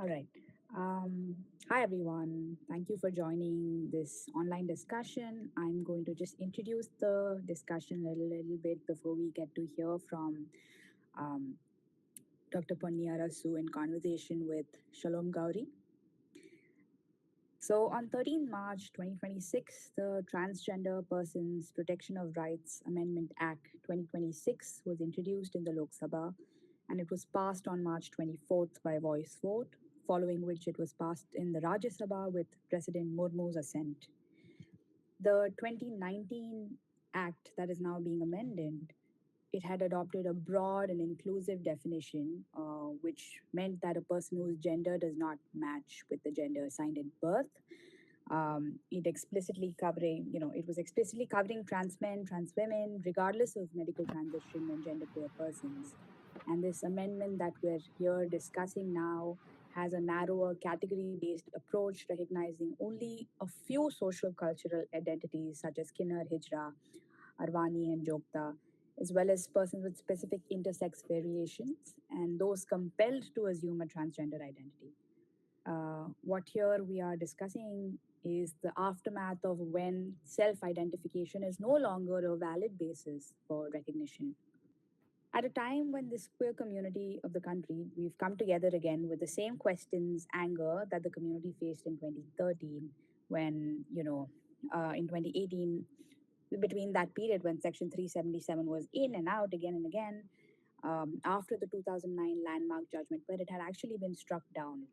All right. Hi, everyone. Thank you for joining this online discussion. I'm going to just introduce the discussion a little bit before we get to hear from um, Dr. Ponni Arasu in conversation with Shalom Gauri. So, on 13 March 2026, the Transgender Persons Protection of Rights Amendment Act 2026 was introduced in the Lok Sabha, and it was passed on March 24th by voice vote, following which it was passed in the Rajya Sabha with President Murmu's assent. The 2019 Act that is now being amended, it had adopted a broad and inclusive definition, which meant that a person whose gender does not match with the gender assigned at birth, it was explicitly covering trans men, trans women, regardless of medical transition and genderqueer persons. And this amendment that we're here discussing now has a narrower category based approach, recognizing only a few social cultural identities such as Kinnar, Hijra, Arvani, and Jogta, as well as persons with specific intersex variations and those compelled to assume a transgender identity. What here we are discussing is the aftermath of when self identification is no longer a valid basis for recognition. At a time when this queer community of the country, we've come together again with the same questions, anger that the community faced in 2013, when, in 2018, between that period when Section 377 was in and out again and again, after the 2009 landmark judgment, where it had actually been struck down.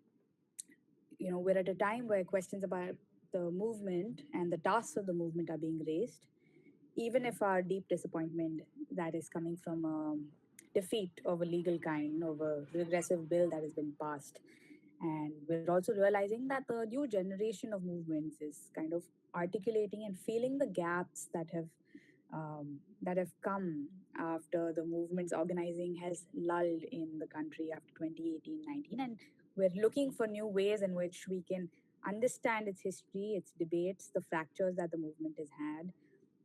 We're at a time where questions about the movement and the tasks of the movement are being raised, even if our deep disappointment that is coming from defeat of a legal kind, of a regressive bill that has been passed. And we're also realizing that the new generation of movements is kind of articulating and feeling the gaps that have come after the movement's organizing has lulled in the country after 2018-19, and we're looking for new ways in which we can understand its history, its debates, the fractures that the movement has had.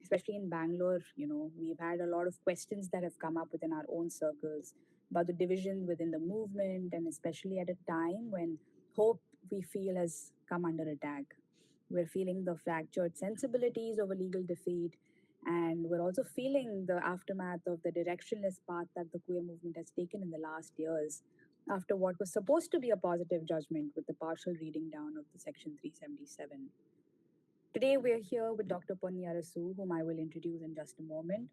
Especially in Bangalore, we've had a lot of questions that have come up within our own circles about the division within the movement, and especially at a time when hope we feel has come under attack. We're feeling the fractured sensibilities of a legal defeat, and we're also feeling the aftermath of the directionless path that the queer movement has taken in the last years after what was supposed to be a positive judgment with the partial reading down of the Section 377. Today, we're here with Dr. Ponni Arasu, whom I will introduce in just a moment,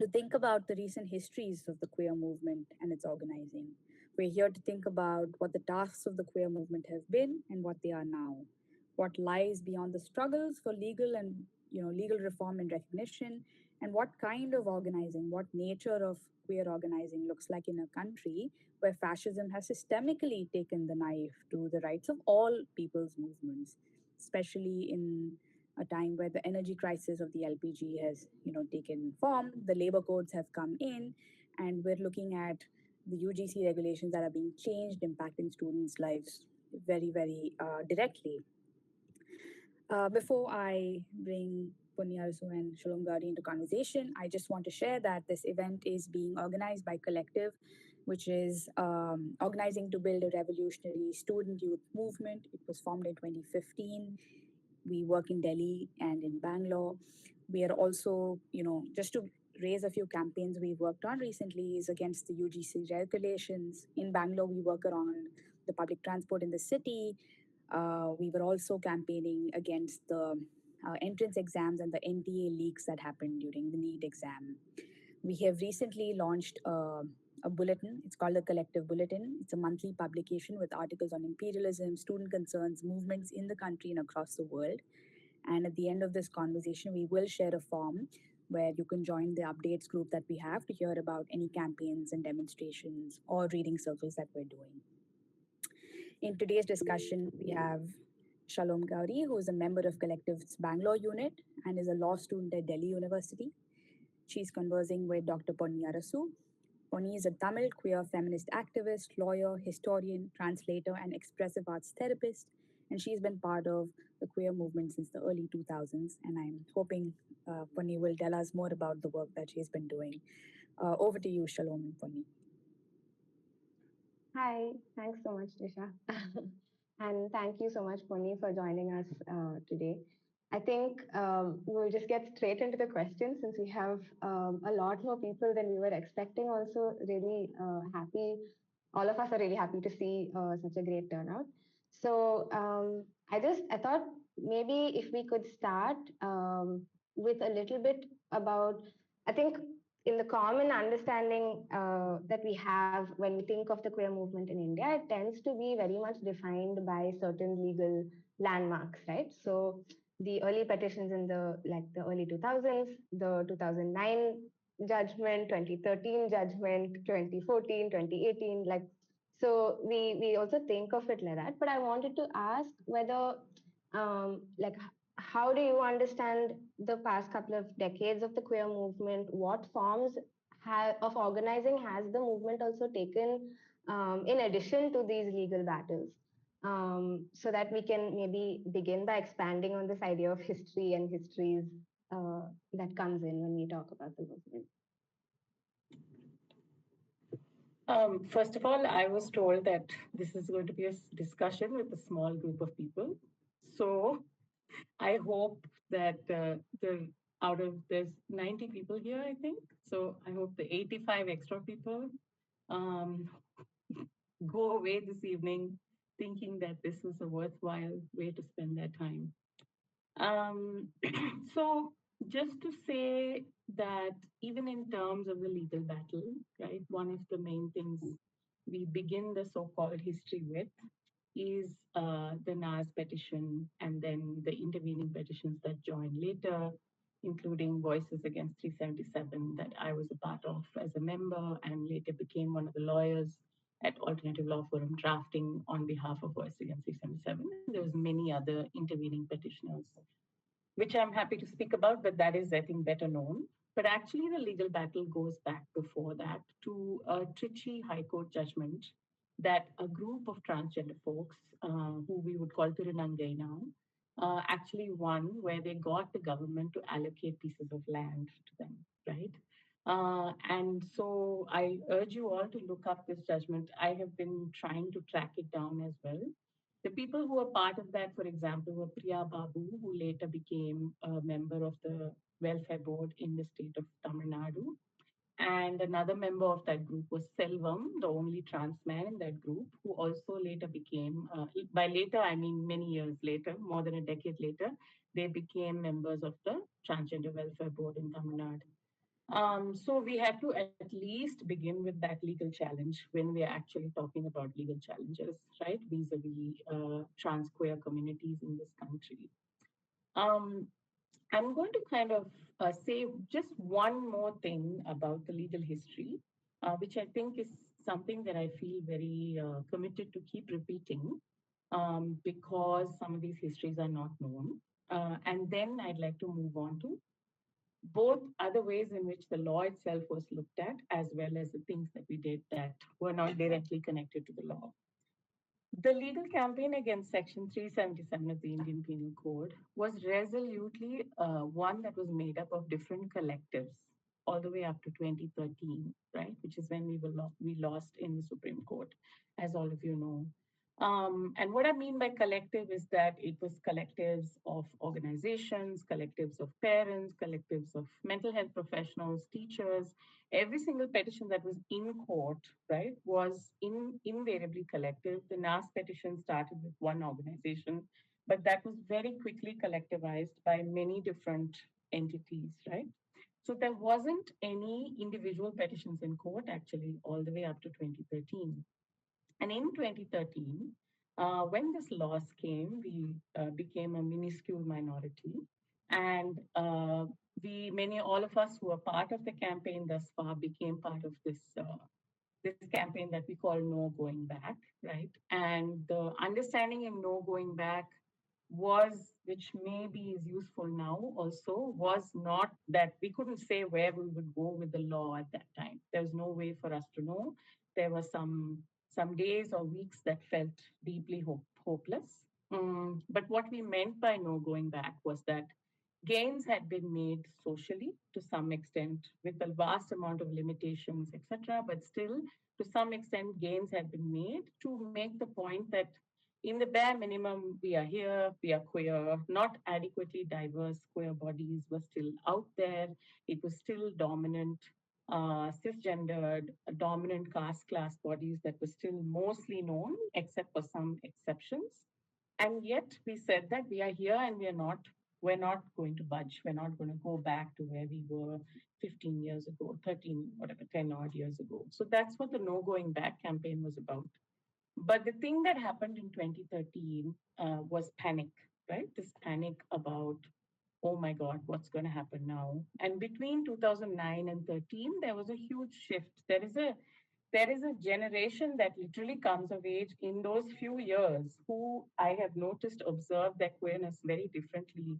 to think about the recent histories of the queer movement and its organizing. We're here to think about what the tasks of the queer movement have been and what they are now, what lies beyond the struggles for legal reform and recognition, and what kind of organizing, what nature of queer organizing looks like in a country where fascism has systemically taken the knife to the rights of all people's movements, especially in a time where the energy crisis of the LPG has, taken form. The labor codes have come in, and we're looking at the UGC regulations that are being changed, impacting students' lives very, very directly. Before I bring Ponni Arasu and Shalom Gauri into conversation, I just want to share that this event is being organized by Collective, which is organizing to build a revolutionary student youth movement. It was formed in 2015. We work in Delhi and in Bangalore. We are also, just to raise a few campaigns we've worked on recently is against the UGC regulations. In Bangalore, we work around the public transport in the city. We were also campaigning against the entrance exams and the NTA leaks that happened during the NEET exam. We have recently launched a bulletin. It's called the Collective Bulletin. It's a monthly publication with articles on imperialism, student concerns, movements in the country and across the world. And at the end of this conversation, we will share a form where you can join the updates group that we have to hear about any campaigns and demonstrations or reading circles that we're doing. In today's discussion, we have Shalom Gauri, who is a member of Collective's Bangalore unit and is a law student at Delhi University. She's conversing with Dr. Ponni Arasu. Ponni is a Tamil queer feminist activist, lawyer, historian, translator, and expressive arts therapist. And she's been part of the queer movement since the early 2000s. And I'm hoping Ponni will tell us more about the work that she's been doing. Over to you, Shalom and Ponni. Hi, thanks so much, Disha. And thank you so much, Ponni, for joining us today. I think we'll just get straight into the questions since we have a lot more people than we were expecting. Also, really happy. All of us are really happy to see such a great turnout. So I thought maybe if we could start with a little bit about, I think in the common understanding that we have when we think of the queer movement in India, it tends to be very much defined by certain legal landmarks, right? So the early petitions in the early 2000s, the 2009 judgment, 2013 judgment, 2014, 2018, so we also think of it like that. But I wanted to ask whether how do you understand the past couple of decades of the queer movement? What forms of organizing has the movement also taken in addition to these legal battles? So that we can maybe begin by expanding on this idea of history and histories that comes in when we talk about the movement. First of all, I was told that this is going to be a discussion with a small group of people. So I hope that the out of there's 90 people here, I think. So I hope the 85 extra people um, go away this evening thinking that this was a worthwhile way to spend their time. Um, so just to say that even in terms of the legal battle, right, one of the main things we begin the so-called history with is the NAS petition and then the intervening petitions that joined later, including Voices Against 377 that I was a part of as a member and later became one of the lawyers at Alternative Law Forum drafting on behalf of Voices Against 377. And there was many other intervening petitioners which I'm happy to speak about, but that is, I think, better known. But actually, the legal battle goes back before that to a Trichy High Court judgment that a group of transgender folks, who we would call Tirunangai now, actually won, where they got the government to allocate pieces of land to them, right? And so I urge you all to look up this judgment. I have been trying to track it down as well. The people who were part of that, for example, were Priya Babu, who later became a member of the welfare board in the state of Tamil Nadu. And another member of that group was Selvam, the only trans man in that group, who also later became, by later, I mean many years later, more than a decade later, they became members of the Transgender Welfare Board in Tamil Nadu. So we have to at least begin with that legal challenge when we are actually talking about legal challenges, right, vis-a-vis trans queer communities in this country. Um, I'm going to kind of say just one more thing about the legal history, which I think is something that I feel very committed to keep repeating because some of these histories are not known. And then I'd like to move on to both other ways in which the law itself was looked at, as well as the things that we did that were not directly connected to the law. The legal campaign against Section 377 of the Indian Penal Code was resolutely one that was made up of different collectives all the way up to 2013, right? Which is when we lost in the Supreme Court, as all of you know. And what I mean by collective is that it was collectives of organizations, collectives of parents, collectives of mental health professionals, teachers. Every single petition that was in court, right, was invariably collective. The NAS petition started with one organization, but that was very quickly collectivized by many different entities, right? So there wasn't any individual petitions in court actually all the way up to 2013. And in 2013, when this loss came, we became a minuscule minority. And all of us who are part of the campaign thus far became part of this campaign that we call No Going Back, right? And the understanding in No Going Back was, which maybe is useful now also, was not that we couldn't say where we would go with the law at that time. There's no way for us to know. There were some days or weeks that felt deeply hopeless. But what we meant by no going back was that Gains had been made socially to some extent with a vast amount of limitations, etc. But still, to some extent, gains had been made to make the point that in the bare minimum, we are here, we are queer, not adequately diverse queer bodies were still out there. It was still dominant, cisgendered, dominant caste class bodies that were still mostly known, except for some exceptions. And yet we said that we are here and we're not going to budge. We're not going to go back to where we were 15 years ago, 13, whatever, 10 odd years ago. So that's what the No Going Back campaign was about. But the thing that happened in 2013 was panic, right? This panic about, oh my God, what's going to happen now? And between 2009 and 13, there was a huge shift. There is a generation that literally comes of age in those few years who I have noticed observe their queerness very differently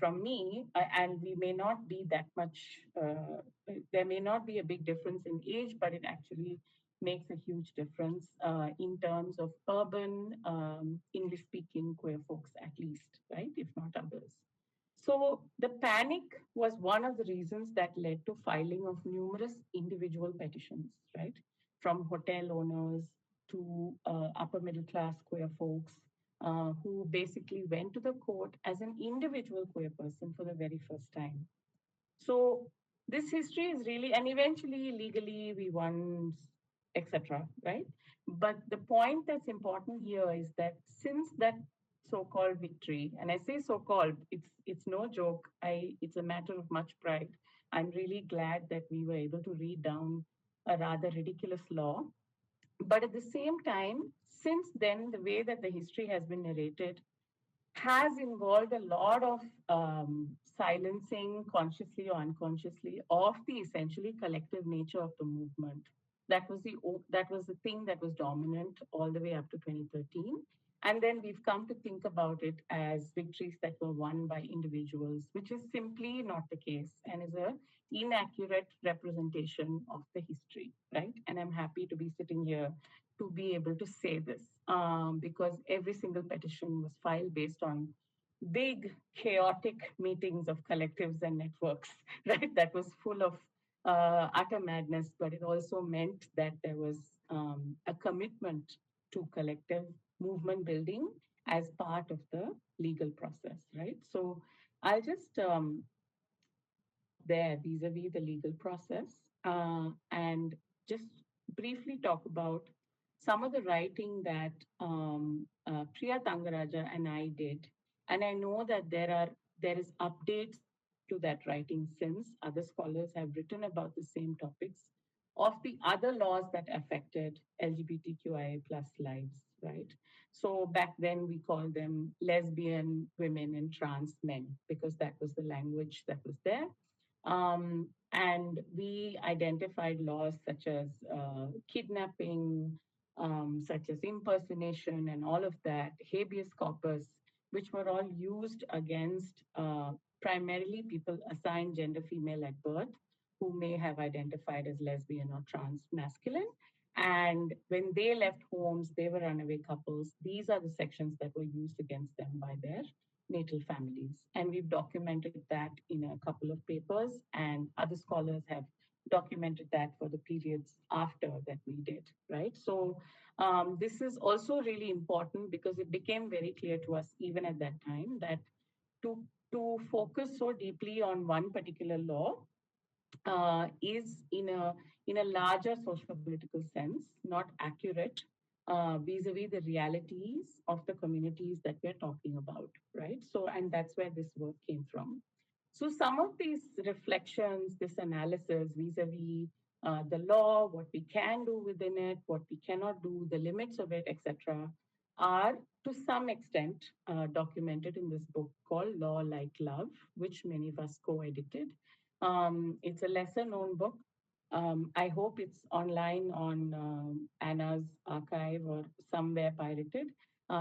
from me, and we may not be that much. There may not be a big difference in age, but it actually makes a huge difference in terms of urban English-speaking queer folks, at least, right, if not others. So the panic was one of the reasons that led to filing of numerous individual petitions, right? From hotel owners to upper middle class queer folks who basically went to the court as an individual queer person for the very first time. So this history is really, and eventually legally we won, etc. Right? But the point that's important here is that since that so-called victory, and I say so-called, it's no joke. It's a matter of much pride. I'm really glad that we were able to read down a rather ridiculous law. But at the same time, since then, the way that the history has been narrated has involved a lot of silencing, consciously or unconsciously, of the essentially collective nature of the movement. That was the thing that was dominant all the way up to 2013. And then we've come to think about it as victories that were won by individuals, which is simply not the case and is a inaccurate representation of the history, right? And I'm happy to be sitting here to be able to say this because every single petition was filed based on big, chaotic meetings of collectives and networks, right? That was full of utter madness, but it also meant that there was a commitment to collective movement building as part of the legal process, right? So I'll just stop there vis-a-vis the legal process and just briefly talk about some of the writing that Priya Tangaraja and I did. And I know that there is updates to that writing since other scholars have written about the same topics of the other laws that affected LGBTQIA plus lives, right? So back then we called them lesbian women and trans men because that was the language that was there. And we identified laws such as kidnapping, such as impersonation, and all of that, habeas corpus, which were all used against primarily people assigned gender female at birth who may have identified as lesbian or trans masculine. And when they left homes, they were runaway couples. These are the sections that were used against them by their natal families. And we've documented that in a couple of papers, and other scholars have documented that for the periods after that we did, right? So this is also really important because it became very clear to us even at that time that to to focus so deeply on one particular law is in a larger socio-political sense not accurate vis-a-vis the realities of the communities that we're talking about, right? So, and that's where this work came from. So some of these reflections, this analysis vis-a-vis the law, what we can do within it, what we cannot do, the limits of it, etc., are to some extent documented in this book called Law Like Love, which many of us co-edited. It's a lesser known book. I hope it's online on Anna's archive or somewhere pirated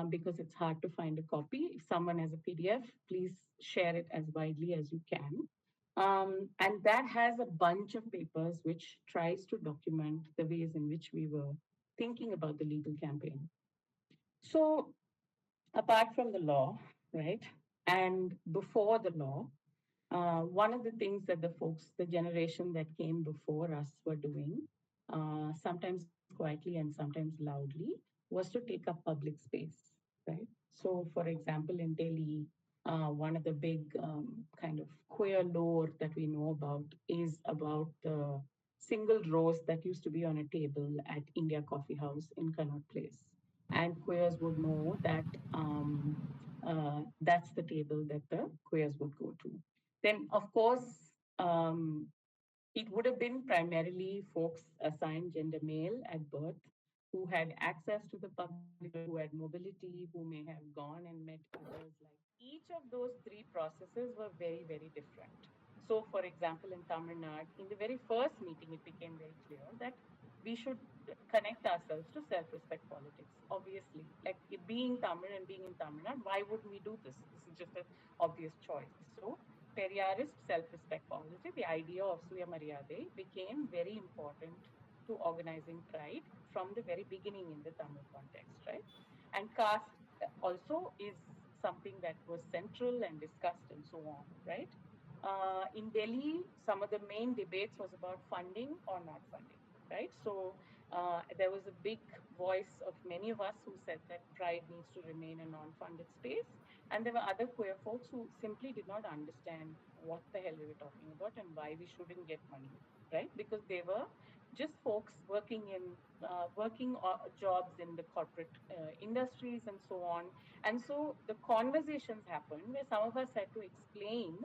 because it's hard to find a copy. If someone has a PDF, please share it as widely as you can. And that has a bunch of papers which tries to document the ways in which we were thinking about the legal campaign. So, apart from the law, right? And before the law, one of the things that the folks, the generation that came before us were doing, sometimes quietly and sometimes loudly, was to take up public space, right? So, for example, in Delhi, one of the big kind of queer lore that we know about is about the single rose that used to be on a table at India Coffee House in Connaught Place. And queers would know that that's the table that the queers would go to. Then, of course, um, it would have been primarily folks assigned gender male at birth who had access to the public sphere, who had mobility, who may have gone and met others. Like each of those three processes were very, very different. So, for example, in Tamil Nadu, in the very first meeting, it became very clear that we should connect ourselves to self respect politics. Obviously, like being Tamil and being in Tamil Nadu, why wouldn't we do this? This is just an obvious choice. So, Periyarist self-respect policy, the idea of Suyamariyade became very important to organizing pride from the very beginning in the Tamil context, right? And caste also is something that was central and discussed and so on, right? In Delhi, some of the main debates was about funding or not funding, right? So there was a big voice of many of us who said that pride needs to remain a non-funded space, and there were other queer folks who simply did not understand what the hell we were talking about and why we shouldn't get money, right? Because they were just folks working jobs in the corporate industries and so on. And so the conversations happened where some of us had to explain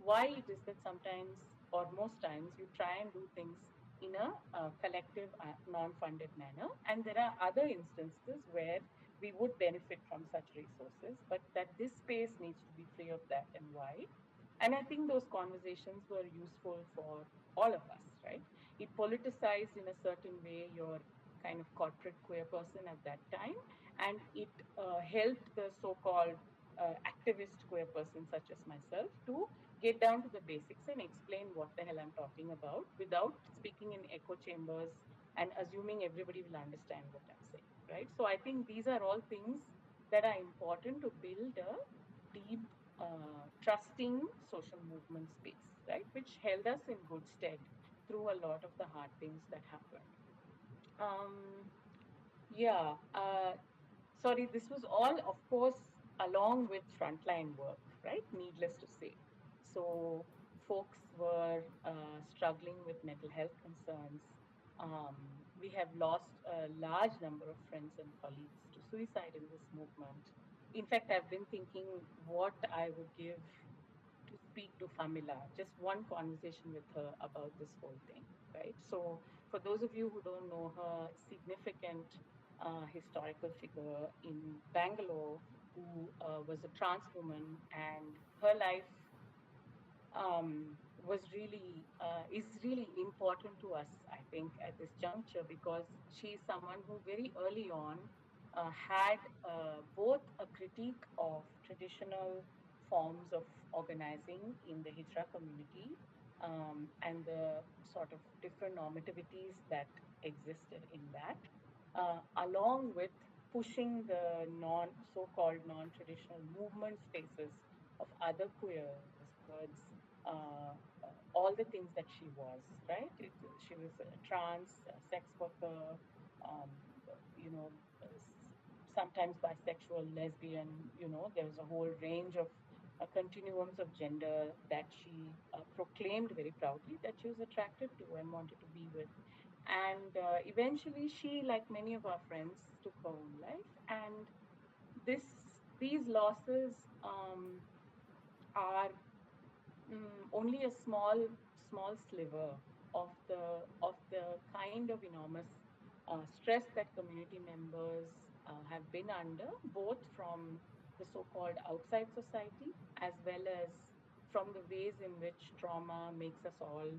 why it is that sometimes or most times you try and do things in a collective, non-funded manner, and there are other instances where we would benefit from such resources, but that this space needs to be free of that and why. And I think those conversations were useful for all of us, right? It politicized in a certain way your kind of corporate queer person at that time, and it helped the so called activist queer person, such as myself, to get down to the basics and explain what the hell I'm talking about without speaking in echo chambers and assuming everybody will understand what I'm saying, right? So I think these are all things that are important to build a deep, trusting social movement space, right? Which held us in good stead through a lot of the hard things that happened. Um, yeah. Sorry, this was all, of course, along with frontline work, right? Needless to say. So, folks were struggling with mental health concerns. Um, we have lost a large number of friends and colleagues to suicide in this movement. In fact, I've been thinking what I would give to speak to Famila, just one conversation with her about this whole thing, right? So, for those of you who don't know her, significant historical figure in Bangalore who was a trans woman, and her life was really is really important to us, I think, at this juncture because she's someone who very early on had both a critique of traditional forms of organizing in the Hijra community and the sort of different normativities that existed in that, along with pushing the so-called non-traditional movement spaces of other queers towards all the things that she was, right? She was a trans, a sex worker, um, you know, sometimes bisexual, lesbian, there was a whole range of continuums of gender that she proclaimed very proudly that she was attracted to and wanted to be with. And eventually, she, like many of our friends, took her own life. And this, these losses are only a small sliver of the kind of enormous stress that community members have been under, both from the so-called outside society as well as from the ways in which trauma makes us all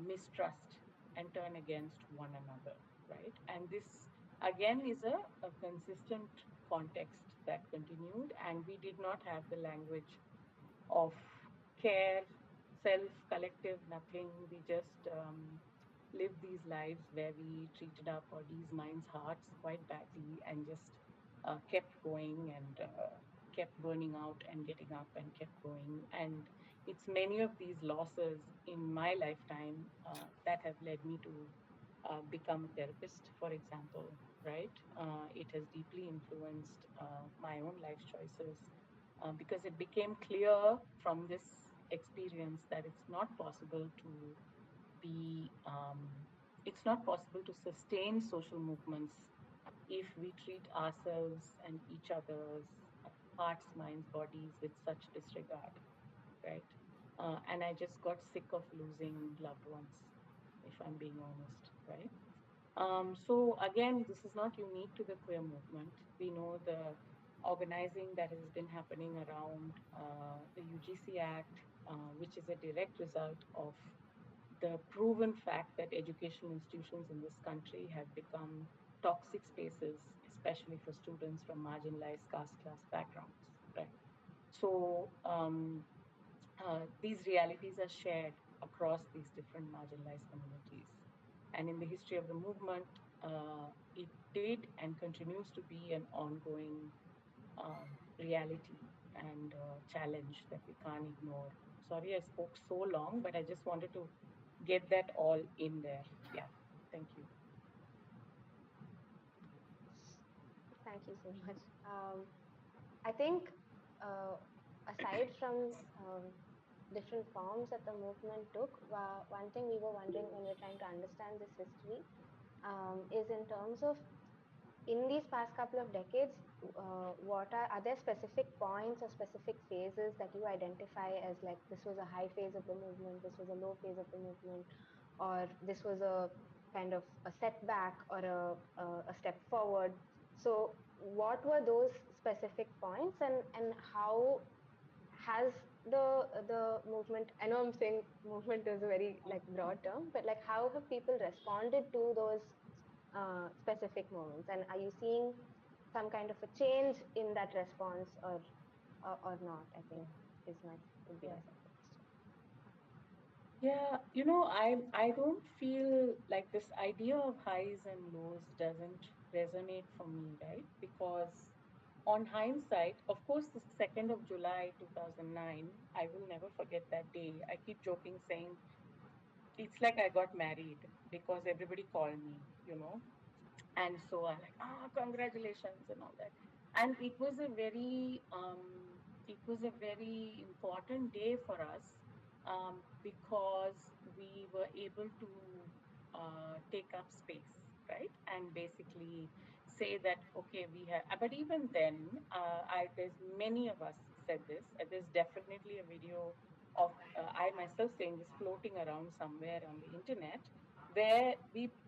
mistrust and turn against one another, right? And this again is a consistent context that continued, and we did not have the language of care, self, collective, nothing. We just lived these lives where we treated our bodies, minds, hearts quite badly and just kept going and kept burning out and getting up and kept going. And it's many of these losses in my lifetime that have led me to become a therapist, for example, right? It has deeply influenced my own life choices because it became clear from this experience that be, um, it's not possible to sustain social movements if we treat ourselves and each other's hearts, minds, bodies with such disregard, right? And I just got sick of losing loved ones, if I'm being honest, right? So again, this is not unique to the queer movement. We know the organizing that has been happening around the UGC Act, which is a direct result of the proven fact that educational institutions in this country have become toxic spaces, especially for students from marginalized caste class backgrounds, right? So these realities are shared across these different marginalized communities. And in the history of the movement, it did and continues to be an ongoing um, reality and challenge that we can't ignore. Sorry, I spoke so long, but I just wanted to get that all in there. Yeah, thank you. Thank you so much. I think aside from different forms that the movement took, one thing we were wondering when we were trying to understand this history is in terms of in these past couple of decades, what are there specific points or specific phases that you identify as like this was a high phase of the movement, this was a low phase of the movement, or this was a kind of a setback or a step forward? So, what were those specific points, and how has the movement? I know I'm saying movement is a very like broad term, but like how have people responded to those specific moments, and are you seeing some kind of a change in that response, or not? I Yeah, think is my would be yeah. my second question. Yeah, I don't feel like this idea of highs and lows doesn't resonate for me, right? Because on hindsight, of course, the 2nd of July 2009, I will never forget that day. I keep joking saying it's like I got married because everybody called me, you know. And so I'm like, congratulations and all that. And it was a very important day for us because we were able to take up space, right? And basically say that, okay, we have, but even then, there's many of us said this. There's definitely a video of I myself saying this floating around somewhere on the internet where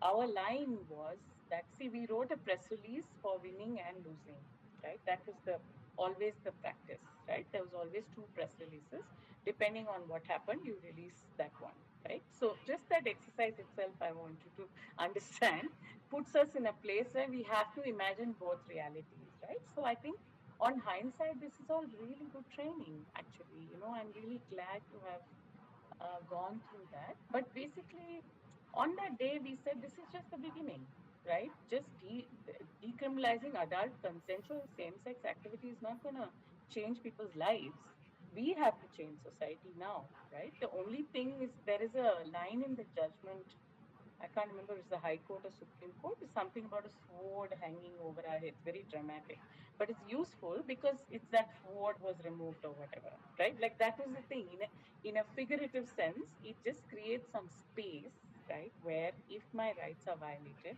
our line was that, see, we wrote a press release for winning and losing, right? That was the always the practice, right? There was always two press releases. Depending on what happened, you release that one, right? So just that exercise itself, I want you to understand, puts us in a place where we have to imagine both realities, right? So I think on hindsight, this is all really good training, actually. I'm really glad to have gone through that. But basically, on that day, we said this is just the beginning, right? Just decriminalizing adult consensual same sex activity is not going to change people's lives. We have to change society now, right? The only thing is there is a line in the judgment. I can't remember if it's the High Court or Supreme Court. It's something about a sword hanging over our heads, very dramatic. But it's useful because it's that sword was removed or whatever, right? Like that was the thing. In a figurative sense, it just creates some space, right? Where if my rights are violated,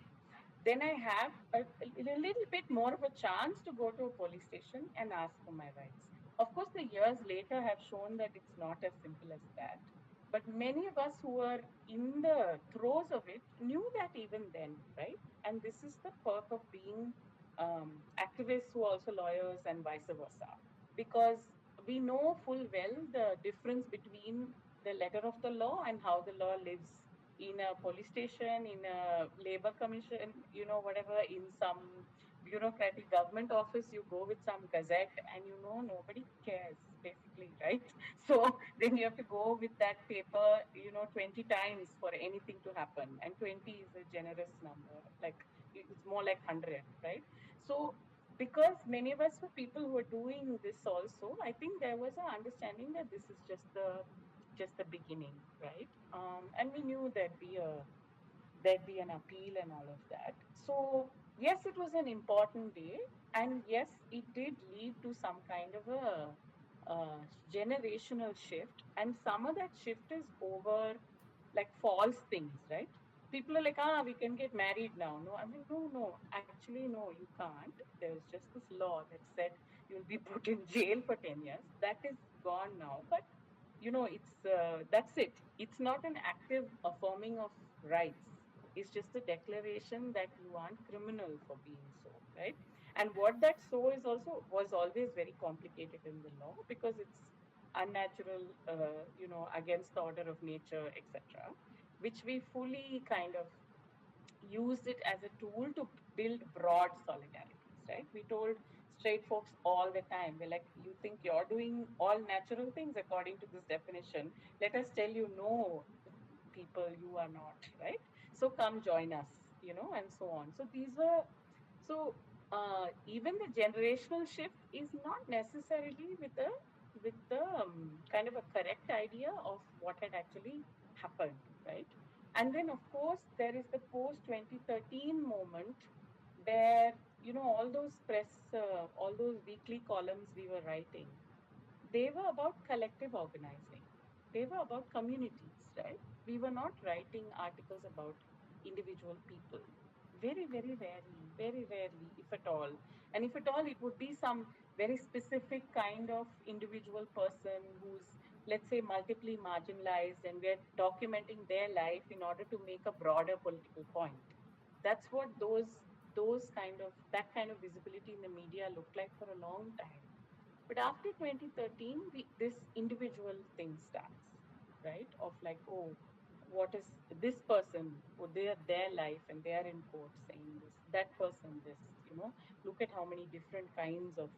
then I have a little bit more of a chance to go to a police station and ask for my rights. Of course, the years later have shown that it's not as simple as that. But many of us who were in the throes of it knew that even then, right? And this is the perk of being activists who are also lawyers and vice versa. Because we know full well the difference between the letter of the law and how the law lives in a police station, in a labor commission, whatever, in some bureaucratic government office, you go with some gazette and nobody cares, basically, right? So then you have to go with that paper, 20 times for anything to happen. And 20 is a generous number, like it's more like 100, right? So because many of us were people who were doing this also. I think there was an understanding that this is just the beginning, right? And we knew there'd be an appeal and all of that. So yes, it was an important day, and yes, it did lead to some kind of a generational shift, and some of that shift is over like false things, right? People are like, we can get married now. No, I mean, no, no, actually, no, you can't. There's just this law that said you'll be put in jail for 10 years. That is gone now. But, that's it. It's not an active affirming of rights. It's just a declaration that you aren't criminal for being so, right? And what that so is also was always very complicated in the law because it's unnatural, against the order of nature, etc., which we fully kind of used it as a tool to build broad solidarities, right? We told straight folks all the time, we're like, you think you're doing all natural things according to this definition? Let us tell you, no, people, you are not, right? So come join us, and so on. So even the generational shift is not necessarily with the kind of a correct idea of what had actually happened, right? And then, of course, there is the post 2013 moment where, all those all those weekly columns we were writing, they were about collective organizing. They were about communities, right? We were not writing articles about individual people. Very rarely, if at all. And if at all, it would be some very specific kind of individual person who's, let's say, multiply marginalized, and we're documenting their life in order to make a broader political point. That's what those kind of that kind of visibility in the media looked like for a long time. But after 2013, this individual thing starts, right? Of like, oh, what is this person? Oh, they are their life and they are in court saying this, that person, this, look at how many different kinds of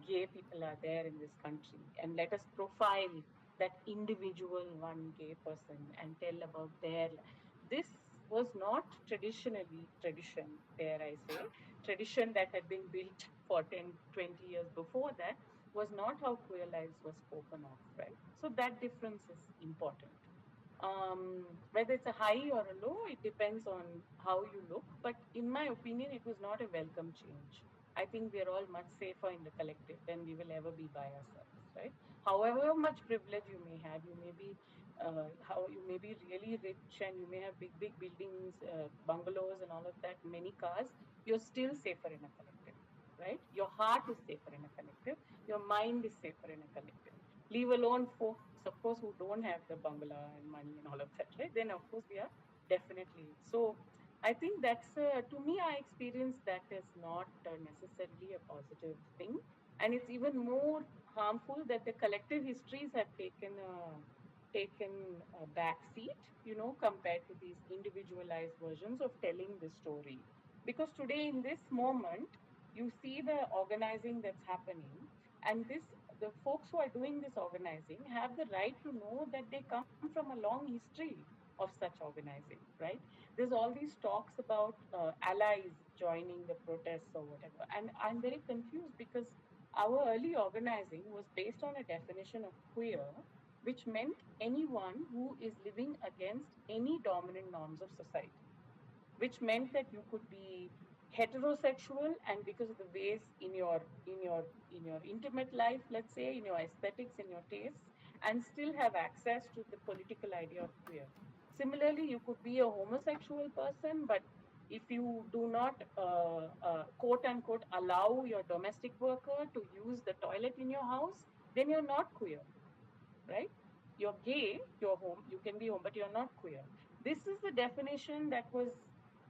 gay people are there in this country. And let us profile that individual one gay person and tell about this was not traditionally tradition, dare I say, tradition that had been built for 10, 20 years before that was not how queer lives were spoken of, right? So that difference is important. Whether it's a high or a low, it depends on how you look. But in my opinion, it was not a welcome change. I think we're all much safer in the collective than we will ever be by ourselves, right? However much privilege you may have, how you may be really rich and you may have big, big buildings, bungalows, and all of that, many cars. You're still safer in a collective, right? Your heart is safer in a collective. Your mind is safer in a collective. Leave alone folks, of course, who don't have the bungalow and money and all of that, right? Then, of course, we are definitely. So, I think to me, I experience that is not necessarily a positive thing. And it's even more harmful that the collective histories have taken a back seat, compared to these individualized versions of telling the story. Because today, in this moment, you see the organizing that's happening, and the folks who are doing this organizing have the right to know that they come from a long history of such organizing, right? There's all these talks about allies joining the protests or whatever, and I'm very confused because our early organizing was based on a definition of queer, which meant anyone who is living against any dominant norms of society, which meant that you could be heterosexual, and because of the ways in your intimate life, let's say, in your aesthetics, in your tastes, and still have access to the political idea of queer. Similarly, you could be a homosexual person, but if you do not quote unquote allow your domestic worker to use the toilet in your house, then you're not queer, right? You're gay, you're home, you can be home, but you're not queer. This is the definition that was,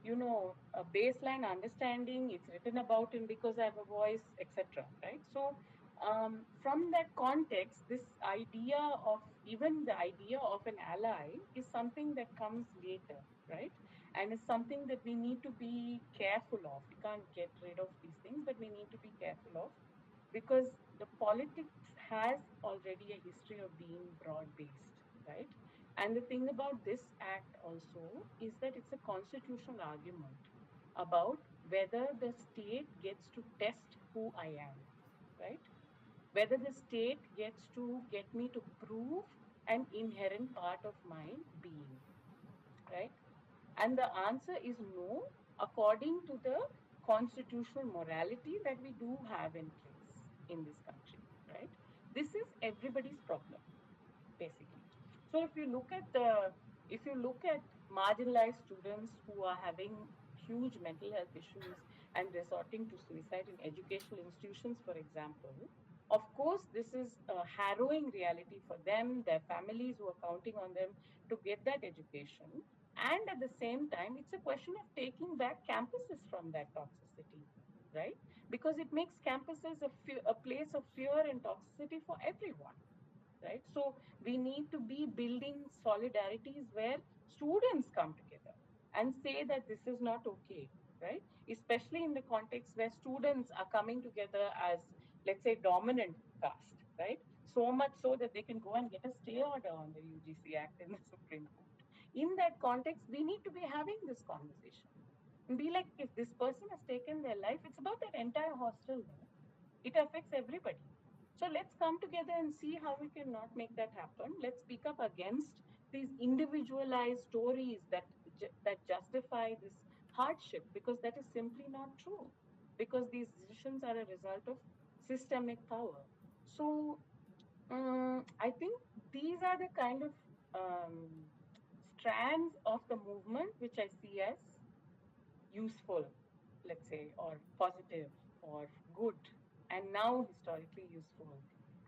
a baseline understanding. It's written about in Because I Have a Voice, etc. Right? So, from that context, this idea of even the idea of an ally is something that comes later, right? And it's something that we need to be careful of. We can't get rid of these things, but we need to be careful of because the politics has already a history of being broad based, right? And the thing about this act also is that it's a constitutional argument about whether the state gets to test who I am, right? Whether the state gets to get me to prove an inherent part of my being, right? And the answer is no, according to the constitutional morality that we do have in place in this country, right? This is everybody's problem, basically. So if you look at marginalized students who are having huge mental health issues and resorting to suicide in educational institutions, for example, of course, this is a harrowing reality for them, their families who are counting on them to get that education. And at the same time, it's a question of taking back campuses from that toxicity, right? Because it makes campuses a place of fear and toxicity for everyone, right? So we need to be building solidarities where students come together and say that this is not okay, right? Especially in the context where students are coming together as, let's say, dominant caste, right? So much so that they can go and get a stay order on the UGC Act in the Supreme Court. In that context, we need to be having this conversation and be like, if this person has taken their life, it's about that entire hostel, no? It affects everybody. So let's come together and see how we can not make that happen. Let's speak up against these individualized stories that justify this hardship, because that is simply not true. Because these decisions are a result of systemic power. So I think these are the kind of strands of the movement which I see as useful, let's say, or positive or good, and now historically useful.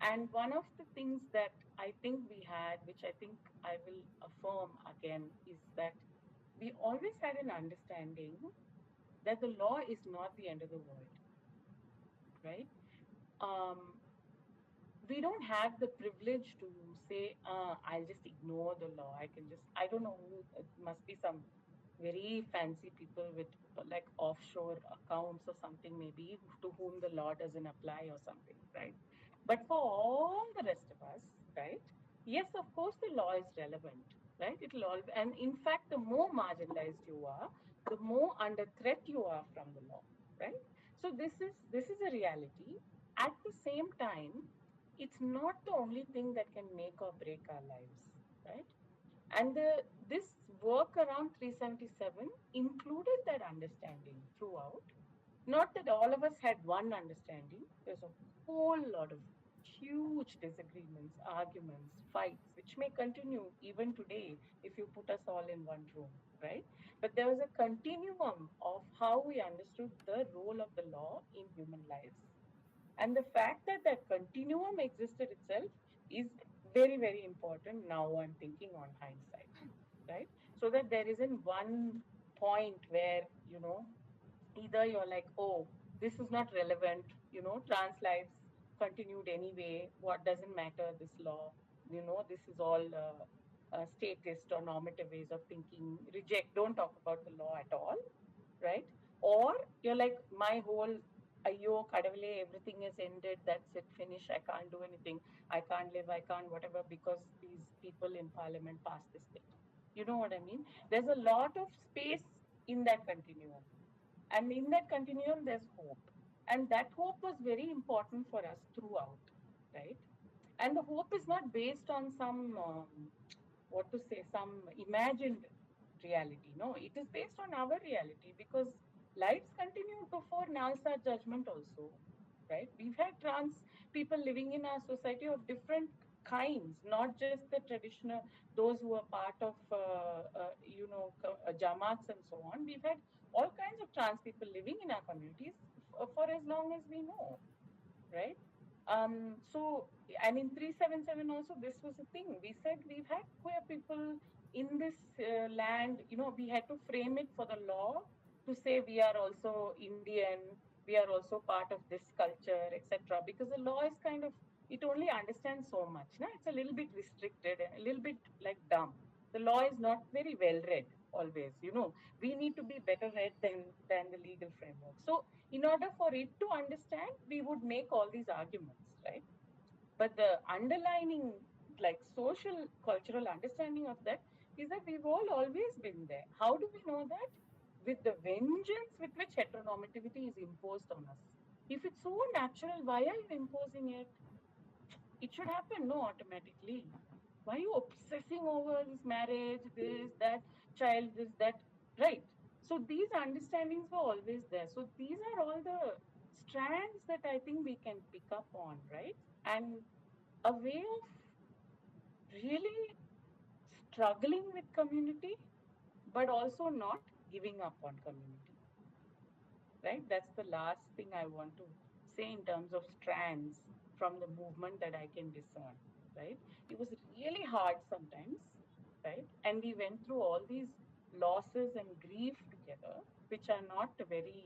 And one of the things that I think we had, which I think I will affirm again, is that we always had an understanding that the law is not the end of the world, right? Um, we don't have the privilege to say, I'll just ignore the law. I don't know who, it must be some very fancy people with like offshore accounts or something, maybe to whom the law doesn't apply or something, right? But for all the rest of us, right? Yes, of course, the law is relevant, right? It'll all, and in fact, the more marginalized you are, the more under threat you are from the law, right? So this is a reality. At the same time, it's not the only thing that can make or break our lives, right? And this work around 377 included that understanding throughout. Not that all of us had one understanding. There's a whole lot of huge disagreements, arguments, fights, which may continue even today if you put us all in one room, right? But there was a continuum of how we understood the role of the law in human lives. And the fact that that continuum existed itself is very, very important now I'm thinking on hindsight, right? So that there isn't one point where, either you're like, oh, this is not relevant, trans lives continued anyway, what doesn't matter, this law, this is all statist or normative ways of thinking, reject, don't talk about the law at all, right? Or you're like, my whole Ayo, Kadavale, everything is ended, that's it, finish, I can't do anything, I can't live, I can't whatever, because these people in parliament passed this bill. You know what I mean? There's a lot of space in that continuum. And in that continuum, there's hope. And that hope was very important for us throughout, right? And the hope is not based on some what to say, some imagined reality. No, it is based on our reality, because lives continue before Nalsa judgment also, right? We've had trans people living in our society of different kinds, not just the traditional, those who are part of, jamats and so on. We've had all kinds of trans people living in our communities for as long as we know, right? So, and in 377 also, this was a thing. We said we've had queer people in this land, we had to frame it for the law to say we are also Indian, we are also part of this culture, etc. Because the law is kind of, it only understands so much. No? It's a little bit restricted and a little bit like dumb. The law is not very well read always, We need to be better read than the legal framework. So in order for it to understand, we would make all these arguments, right? But the underlining, like social, cultural understanding of that is that we've all always been there. How do we know that? with the vengeance with which heteronormativity is imposed on us. If it's so natural, why are you imposing it? It should happen, no, automatically. Why are you obsessing over this marriage, this, that, child, this, that, right? So these understandings were always there. So these are all the strands that I think we can pick up on, right? And a way of really struggling with community, but also not giving up on community, right? That's the last thing I want to say in terms of strands from the movement that I can discern, right? It was really hard sometimes, right? And we went through all these losses and grief together, which are not very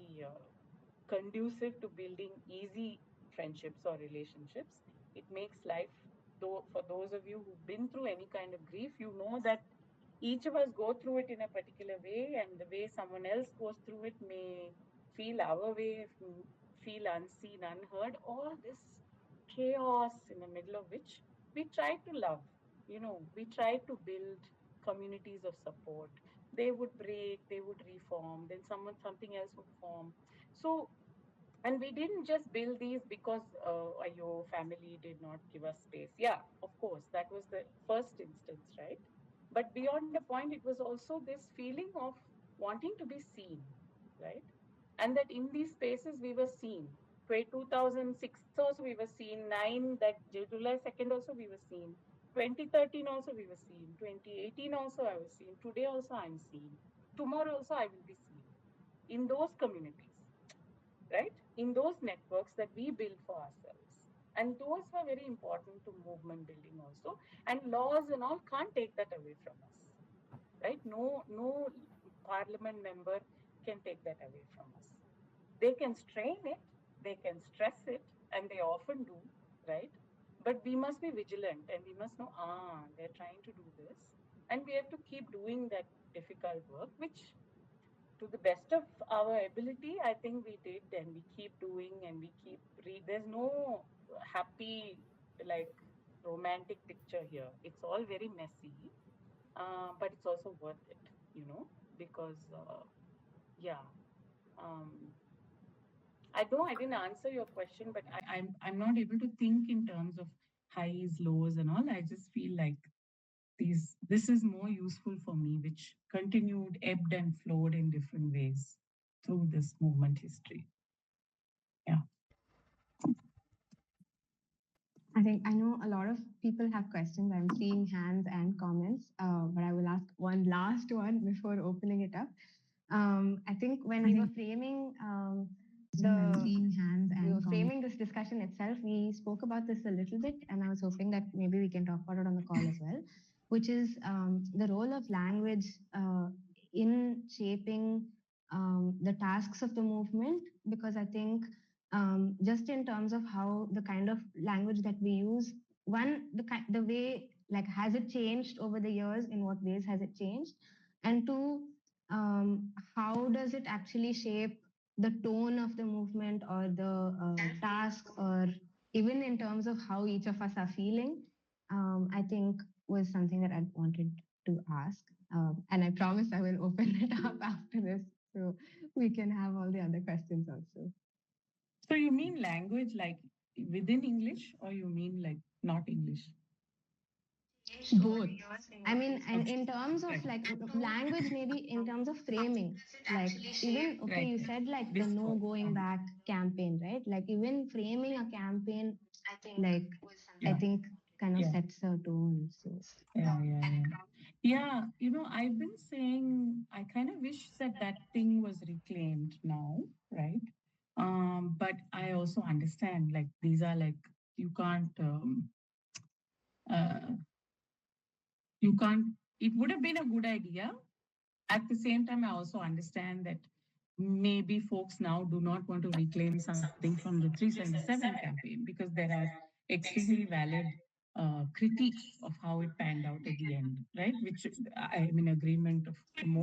conducive to building easy friendships or relationships. It makes life, though, for those of you who've been through any kind of grief, you know that each of us go through it in a particular way, and the way someone else goes through it may feel our way, feel unseen, unheard, all this chaos in the middle of which we try to love. We try to build communities of support. They would break, they would reform, then something else would form. So, and we didn't just build these because your family did not give us space. Yeah, of course, that was the first instance, right? But beyond the point, it was also this feeling of wanting to be seen, right? And that in these spaces we were seen. 2006 also we were seen, 9 that July 2nd also we were seen, 2013 also we were seen, 2018 also I was seen, today also I'm seen, tomorrow also I will be seen in those communities, right? In those networks that we build for ourselves. And those were very important to movement building also. And laws and all can't take that away from us, right? No parliament member can take that away from us. They can strain it, they can stress it, and they often do, right? But we must be vigilant and we must know, they're trying to do this. And we have to keep doing that difficult work, which to the best of our ability, I think we did, and we keep doing, and we keep there's no happy, like, romantic picture here. It's all very messy, but it's also worth it, because yeah. Um, I know I didn't answer your question, but I'm not able to think in terms of highs, lows, and all. I just feel like this is more useful for me, which continued, ebbed and flowed in different ways through this movement history. Yeah. I think I know a lot of people have questions. I'm seeing hands and comments, but I will ask one last one before opening it up. I think when we were framing I'm the seeing hands we and were comments. framing this discussion itself, we spoke about this a little bit, and I was hoping that maybe we can talk about it on the call as well, which is the role of language in shaping the tasks of the movement. Because I think just in terms of how the kind of language that we use, one, the way, like, has it changed over the years? In what ways has it changed? And two, how does it actually shape the tone of the movement or the task, or even in terms of how each of us are feeling? I think was something that I wanted to ask. And I promise I will open it up after this so we can have all the other questions also. So you mean language like within English, or you mean like not English? Both. I mean, and in terms of like language, maybe in terms of framing, like even, okay, you said like the no going back campaign, right? Like even framing a campaign, like, I think kind of sets a tone. So Yeah, I've been saying I kind of wish that that thing was reclaimed now, right? But I also understand, like, these are like, you can't uh, you can't it would have been a good idea. At the same time, I also understand that maybe folks now do not want to reclaim something from the 377 campaign, because there are extremely valid critiques of how it panned out at the end, right? Which I'm in agreement of.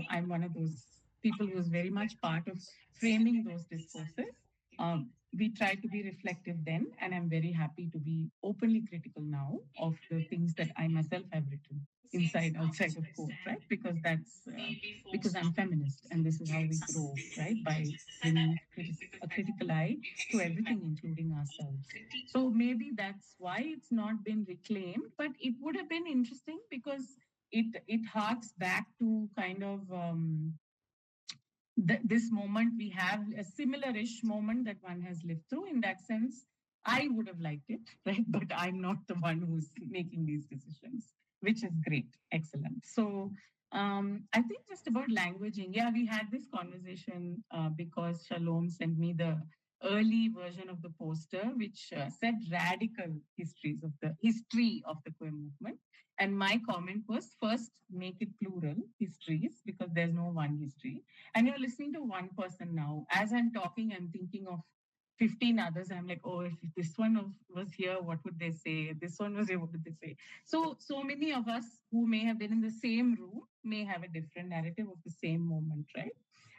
I'm one of those people who was very much part of framing those discourses, we tried to be reflective then, and I'm very happy to be openly critical now of the things that I myself have written inside, outside of court, right? Because because I'm feminist, and this is how we grow, right? By bringing a critical eye to everything, including ourselves. So maybe that's why it's not been reclaimed, but it would have been interesting because it harks back to kind of this moment. We have a similar-ish moment that one has lived through. In that sense, I would have liked it, right? But I'm not the one who's making these decisions, which is great, excellent. So I think just about languaging. Yeah, we had this conversation because Shalom sent me the early version of the poster, which said radical histories of the history of the queer movement. And my comment was first make it plural histories because there's no one history, and you're listening to one person now. As I'm talking, I'm thinking of 15 others. I'm like, oh, if this one was here, what would they say? This one was here, what would they say? So many of us who may have been in the same room may have a different narrative of the same moment, right?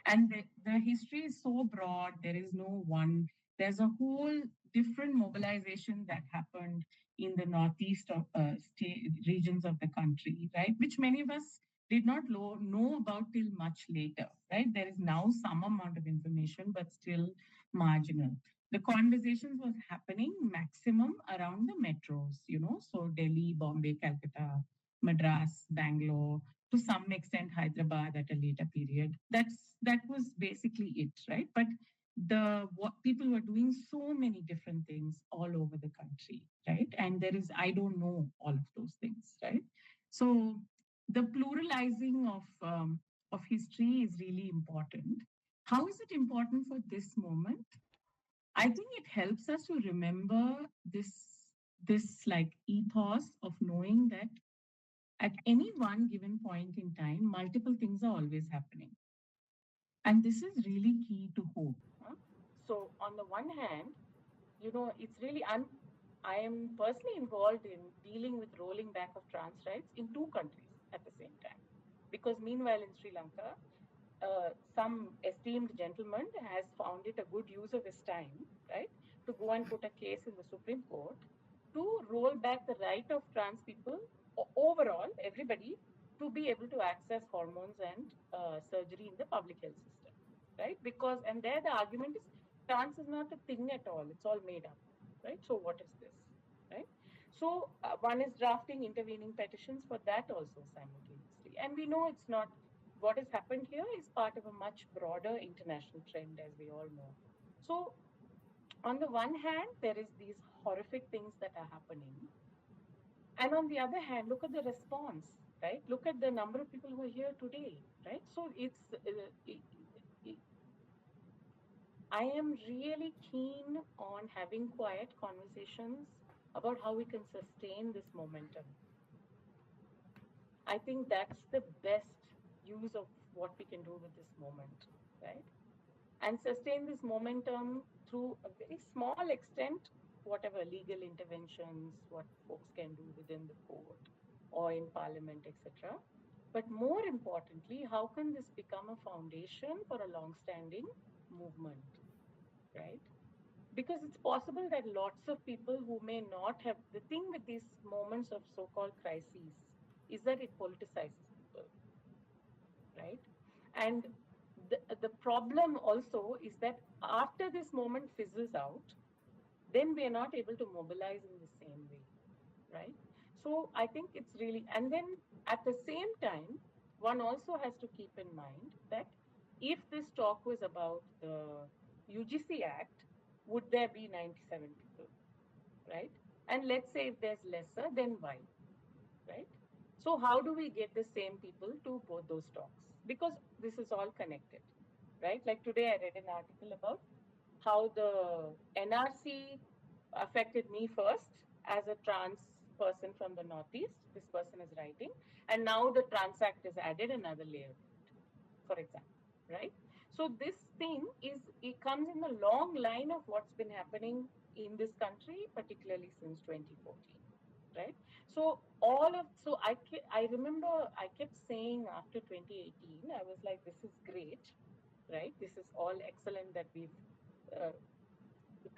And the history is so broad. There is no one. There's a whole different mobilization that happened in the northeast of regions of the country, right? Which many of us did not know about till much later, right? There is now some amount of information, but still marginal. The conversations was happening maximum around the metros, so Delhi, Bombay, Calcutta, Madras, Bangalore, to some extent Hyderabad at a later period. That was basically it, right? But the what people were doing so many different things all over the country, right? And there is I don't know all of those things, right? So the pluralizing of history is really important. How is it important for this moment? I think it helps us to remember this like ethos of knowing that at any one given point in time, multiple things are always happening. And this is really key to hope. Huh? So, on the one hand, it's really, I am personally involved in dealing with rolling back of trans rights in two countries at the same time. Because meanwhile, in Sri Lanka, some esteemed gentleman has found it a good use of his time, right, to go and put a case in the Supreme Court to roll back the right of trans people, overall, everybody, to be able to access hormones and surgery in the public health system, right? Because, and there the argument is trans is not a thing at all, it's all made up, right? So, what is this, right? So, one is drafting intervening petitions for that also simultaneously. And we know it's not what has happened here is part of a much broader international trend, as we all know. So, on the one hand, there is these horrific things that are happening, and on the other hand, look at the response, right? Look at the number of people who are here today, right? So, I am really keen on having quiet conversations about how we can sustain this momentum. I think that's the best use of what we can do with this moment, right? And sustain this momentum through a very small extent, whatever legal interventions, what folks can do within the court or in parliament, etc. But more importantly, how can this become a foundation for a long-standing movement, right? Because it's possible that lots of people who may not have the thing with these moments of so-called crises is that it politicizes people, right? And the problem also is that after this moment fizzles out, then we are not able to mobilize in the same way, right? So I think it's really, and then at the same time, one also has to keep in mind that if this talk was about the UGC Act, would there be 97 people, right? And let's say if there's lesser, then why, right? So how do we get the same people to both those talks? Because this is all connected, right? Like today I read an article about how the NRC affected me first as a trans person from the Northeast. This person is writing, and now the Trans Act has added another layer, for example, right? So this thing it comes in the long line of what's been happening in this country, particularly since 2014, right? So I remember I kept saying after 2018, I was like, this is great, right? This is all excellent that we've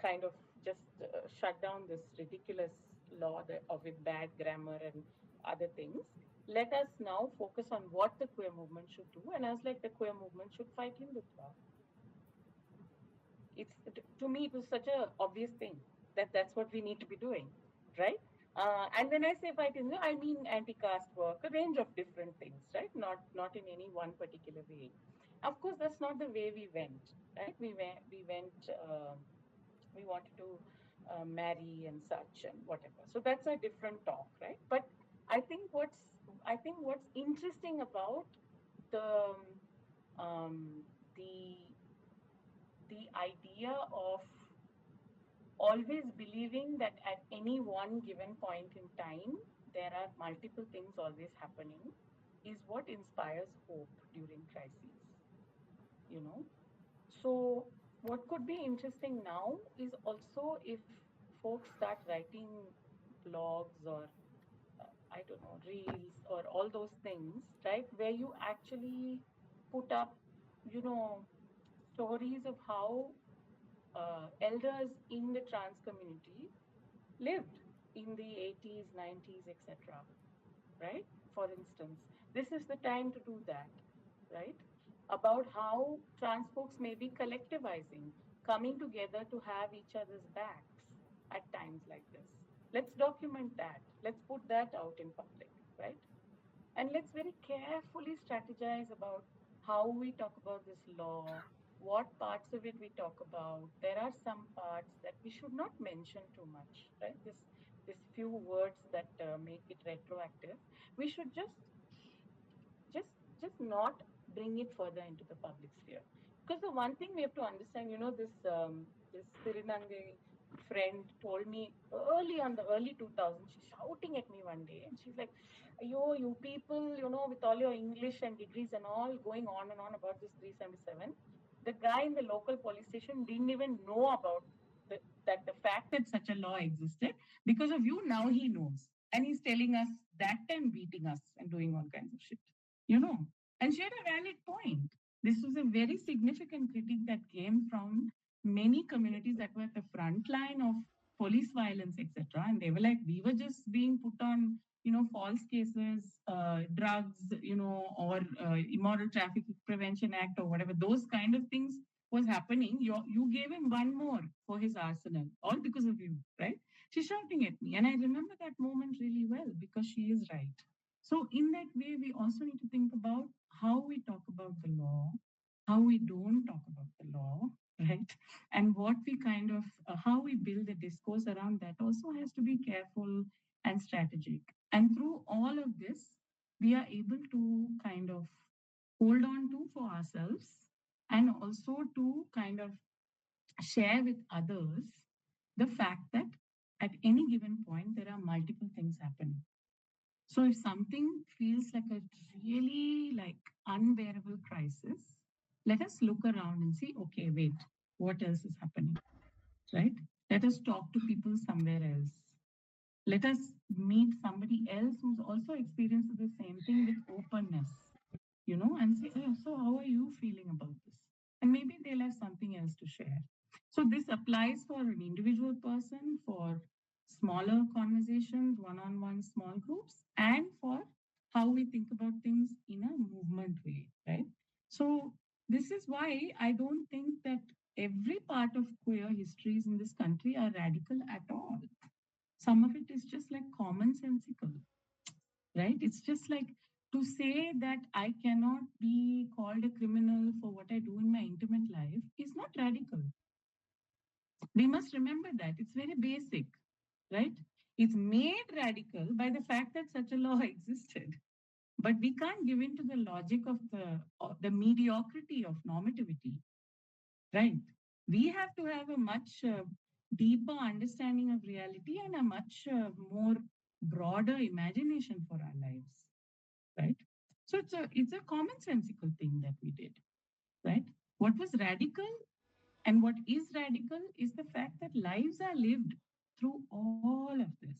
kind of just shut down this ridiculous law with bad grammar and other things. Let us now focus on what the queer movement should do. And I was like, the queer movement should fight Hindutva. It's to me it was such a obvious thing that that's what we need to be doing, right? And when I say fight Hindu, I mean anti-caste work, a range of different things, right? Not in any one particular way. Of course, that's not the way we went, right? We wanted to marry and such and whatever. So that's a different talk, right? But I think what's I think what's interesting about the um, the the idea of always believing that at any one given point in time there are multiple things always happening is what inspires hope during crises, you know. So what could be interesting now is also if folks start writing blogs or I don't know, reels or all those things, right, where you actually put up, you know, stories of how elders in the trans community lived in the 80s, 90s, etc. Right? For instance, this is the time to do that, right? About how trans folks may be collectivizing, coming together to have each other's backs at times like this. Let's document that. Let's put that out in public, right? And let's very carefully strategize about how we talk about this law, what parts of it we talk about. There are some parts that we should not mention too much, right? This few words that make it retroactive. We should just just not bring it further into the public sphere. Because the one thing we have to understand, you know, this Tirinangai friend told me early on the early 2000s, she's shouting at me one day and she's like, yo, you people, you know, with all your English and degrees and all going on and on about this 377, the guy in the local police station didn't even know about that the fact that such a law existed. Because of you, now he knows. And he's telling us that time beating us and doing all kinds of shit, you know. And she had a valid point. This was a very significant critique that came from many communities that were at the front line of police violence, etc. And they were like, we were just being put on, you know, false cases, drugs, you know, or immoral traffic prevention act or whatever. Those kind of things was happening. You gave him one more for his arsenal, all because of you, right? She's shouting at me. And I remember that moment really well because she is right. So, in that way, we also need to think about how we talk about the law, how we don't talk about the law, right? And what we kind of, how we build a discourse around that also has to be careful and strategic. And through all of this, we are able to kind of hold on to for ourselves and also to kind of share with others the fact that at any given point, there are multiple things happening. So if something feels like a really like unbearable crisis, let us look around and see, okay, wait, what else is happening, right? Let us talk to people somewhere else. Let us meet somebody else who's also experienced the same thing with openness, you know, and say, oh, so how are you feeling about this? And maybe they'll have something else to share. So this applies for an individual person, for smaller conversations, one-on-one small groups, and for how we think about things in a movement way, right? So this is why I don't think that every part of queer histories in this country are radical at all. Some of it is just like commonsensical, right? It's just like to say that I cannot be called a criminal for what I do in my intimate life is not radical. We must remember that it's very basic, right? It's made radical by the fact that such a law existed. But we can't give in to the logic of the mediocrity of normativity, right? We have to have a much deeper understanding of reality and a much more broader imagination for our lives, right? So it's a commonsensical thing that we did, right? What was radical and what is radical is the fact that lives are lived through all of this.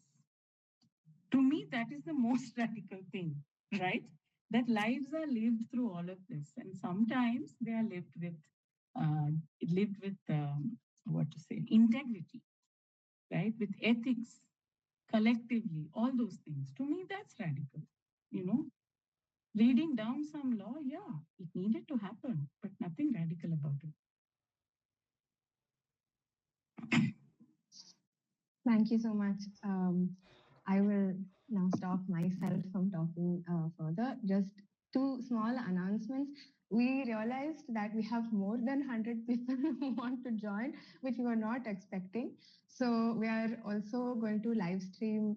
To me, that is the most radical thing, right? That lives are lived through all of this, and sometimes they are lived with what to say, integrity, right? With ethics, collectively, all those things. To me, that's radical. You know, reading down some law, yeah, it needed to happen, but nothing radical about it. Thank you so much. I will now stop myself from talking further. Just two small announcements. We realized that we have more than 100 people who want to join, which we were not expecting. So we are also going to live stream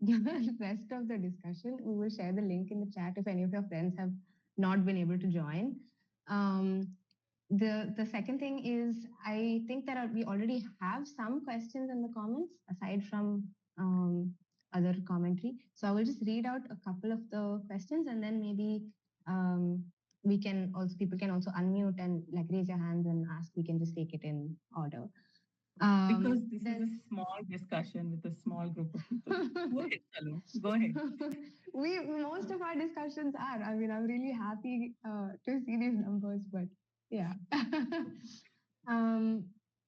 the rest of the discussion. We will share the link in the chat if any of your friends have not been able to join. Um, the second thing is I think we already have some questions in the comments aside from other commentary. So I will just read out a couple of the questions and then maybe um, we can also people can also unmute and like raise your hands and ask. We can just take it in order. Because this is a small discussion with a small group of people. Go ahead, Salom. Go ahead. Most of our discussions are. I mean, I'm really happy to see these numbers, but yeah. um,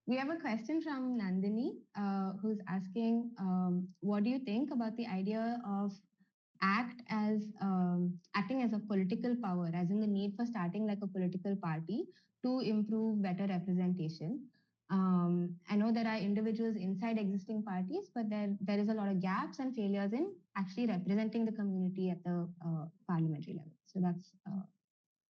we have a question from Nandini, who's asking, what do you think about the idea of acting as a political power, as in the need for starting like a political party to improve better representation? I know there are individuals inside existing parties, but there is a lot of gaps and failures in actually representing the community at the parliamentary level. So that's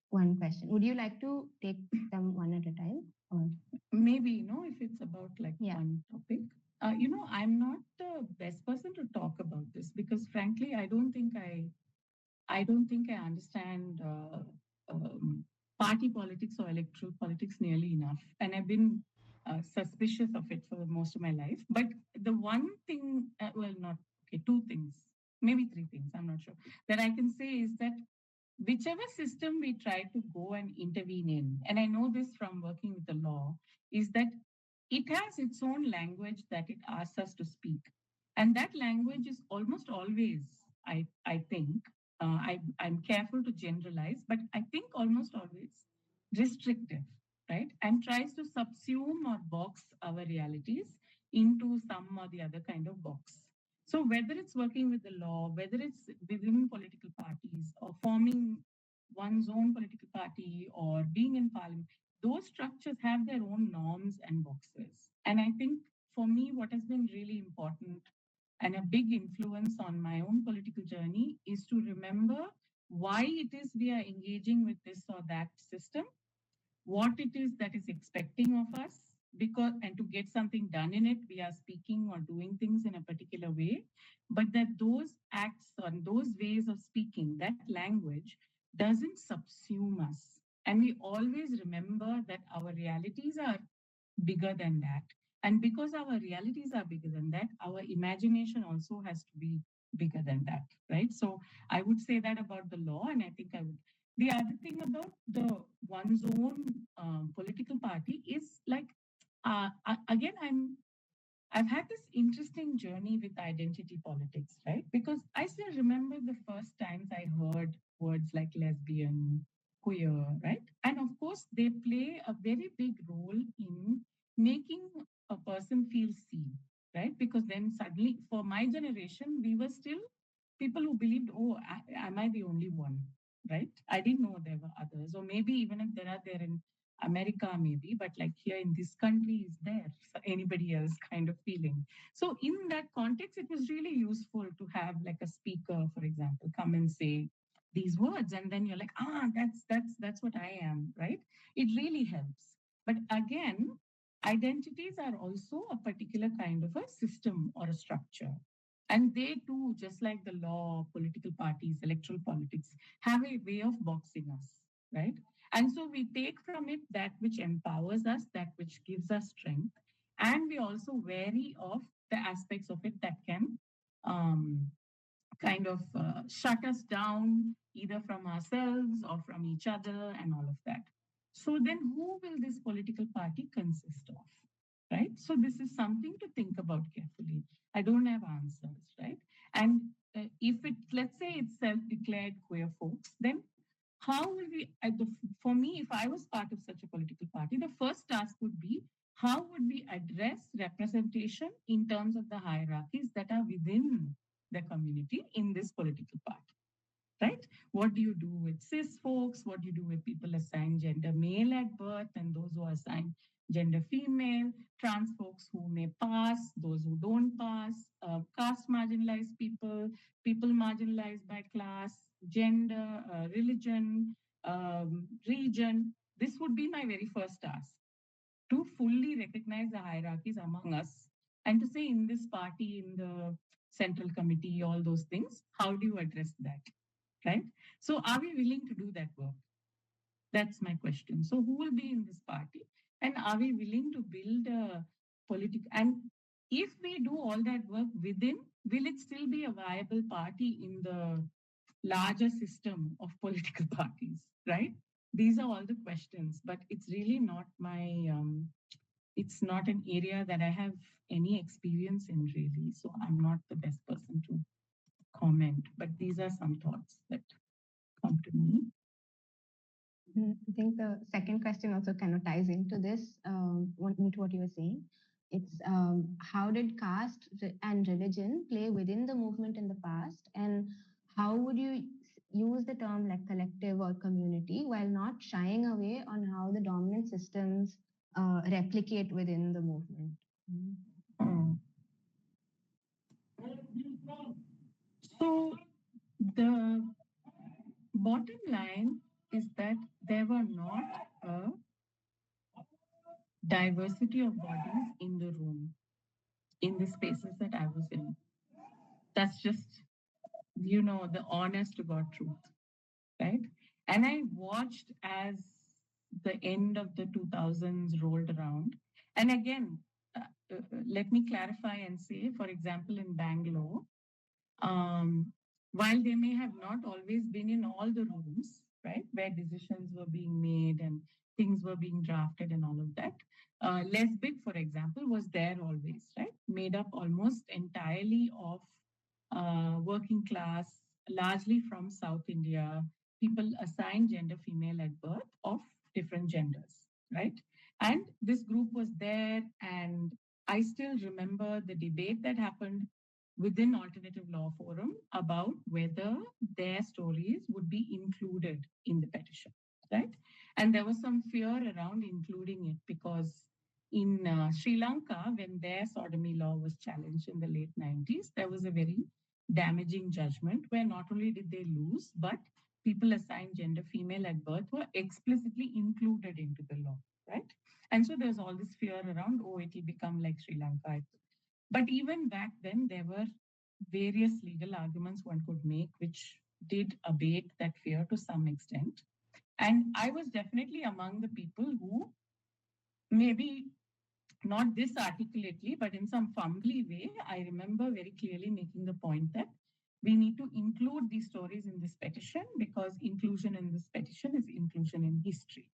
one question. Would you like to take them one at a time? Or? Maybe, if it's about like one topic. I'm not the best person to talk about this because frankly, I don't think I understand party politics or electoral politics nearly enough, and I've been suspicious of it for most of my life. But the one thing, well, not okay, two things, maybe three things, I'm not sure, that I can say is that whichever system we try to go and intervene in, and I know this from working with the law, is that it has its own language that it asks us to speak. And that language is almost always, I think, I'm careful to generalize, but I think almost always restrictive, right? And tries to subsume or box our realities into some or the other kind of box. So whether it's working with the law, whether it's within political parties or forming one's own political party or being in parliament, those structures have their own norms and boxes. And I think for me, what has been really important and a big influence on my own political journey is to remember why it is we are engaging with this or that system, what it is that is expecting of us, because and to get something done in it we are speaking or doing things in a particular way, but that those acts and those ways of speaking, that language doesn't subsume us, and we always remember that our realities are bigger than that. And because our realities are bigger than that, our imagination also has to be bigger than that, right? So I would say that about the law, and I think I would. The other thing about the one's own political party is like, again, I've had this interesting journey with identity politics, right? Because I still remember the first times I heard words like lesbian, queer, right? And of course, they play a very big role in making a person feel seen, right? Because then suddenly, for my generation, we were still people who believed, oh, am I the only one, right? I didn't know there were others, or maybe even if there are there in America, maybe, but like here in this country, is there anybody else kind of feeling? So, in that context, it was really useful to have like a speaker, for example, come and say these words, and then you're like, that's what I am, right? It really helps. But again, identities are also a particular kind of a system or a structure. And they too, just like the law, political parties, electoral politics, have a way of boxing us, right? And so we take from it that which empowers us, that which gives us strength. And we also wary of the aspects of it that can um, kind of shut us down, either from ourselves or from each other, and all of that. So then, who will this political party consist of? Right? So, this is something to think about carefully. I don't have answers, right? And if it, let's say, it's self declared queer folks, then how will we, for me, if I was part of such a political party, the first task would be how would we address representation in terms of the hierarchies that are within the community in this political party? Right? What do you do with cis folks? What do you do with people assigned gender male at birth and those who are assigned gender female? Trans folks who may pass, those who don't pass, caste marginalized people, people marginalized by class, gender, religion, region. This would be my very first task, to fully recognize the hierarchies among us and to say in this party, in the central committee, all those things, how do you address that? Right? So, are we willing to do that work? That's my question. So, who will be in this party? And are we willing to build a political? And if we do all that work within, will it still be a viable party in the larger system of political parties? Right? These are all the questions, but it's really not my. It's not an area that I have any experience in, really. So I'm not the best person to comment. But these are some thoughts that come to me. I think the second question also kind of ties into this, into what you were saying. It's how did caste and religion play within the movement in the past, and how would you use the term like collective or community while not shying away on how the dominant systems replicate within the movement? Mm. So the bottom line is that there were not a diversity of bodies in the room, in the spaces that I was in. That's just, the honest to God truth, right? And I watched as the end of the 2000s rolled around. And again, let me clarify and say, for example, in Bangalore, um, while they may have not always been in all the rooms, right, where decisions were being made and things were being drafted and all of that, Lesbit, for example, was there always, right, made up almost entirely of working class, largely from South India, people assigned gender female at birth of different genders, right? And this group was there, and I still remember the debate that happened within Alternative Law Forum about whether their stories would be included in the petition, right? And there was some fear around including it because in Sri Lanka, when their sodomy law was challenged in the late 90s, there was a very damaging judgment where not only did they lose, but people assigned gender female at birth were explicitly included into the law, right? And so there's all this fear around, oh, it'll become like Sri Lanka. But even back then, there were various legal arguments one could make, which did abate that fear to some extent. And I was definitely among the people who maybe not this articulately, but in some fumbly way, I remember very clearly making the point that we need to include these stories in this petition because inclusion in this petition is inclusion in history,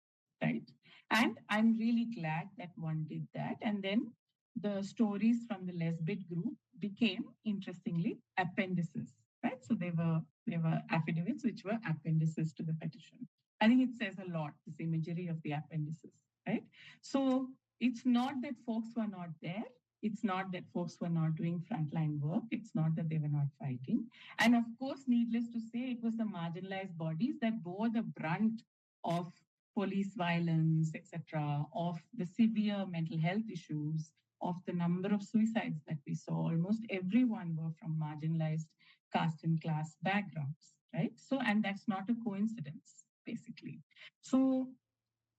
right? And I'm really glad that one did that. And then the stories from the Lesbit group became, interestingly, appendices, right? So they were affidavits which were appendices to the petition. I think it says a lot, this imagery of the appendices, right? So it's not that folks were not there. It's not that folks were not doing frontline work. It's not that they were not fighting. And of course, needless to say, it was the marginalized bodies that bore the brunt of police violence, etc., of the severe mental health issues, of the number of suicides that we saw. Almost everyone were from marginalized caste and class backgrounds, right? So, and that's not a coincidence, basically. So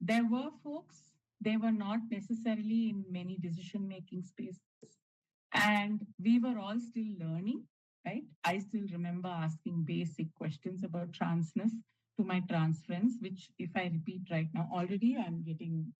there were folks, they were not necessarily in many decision making spaces. And we were all still learning, right? I still remember asking basic questions about transness to my trans friends, which, if I repeat right now, already I'm getting,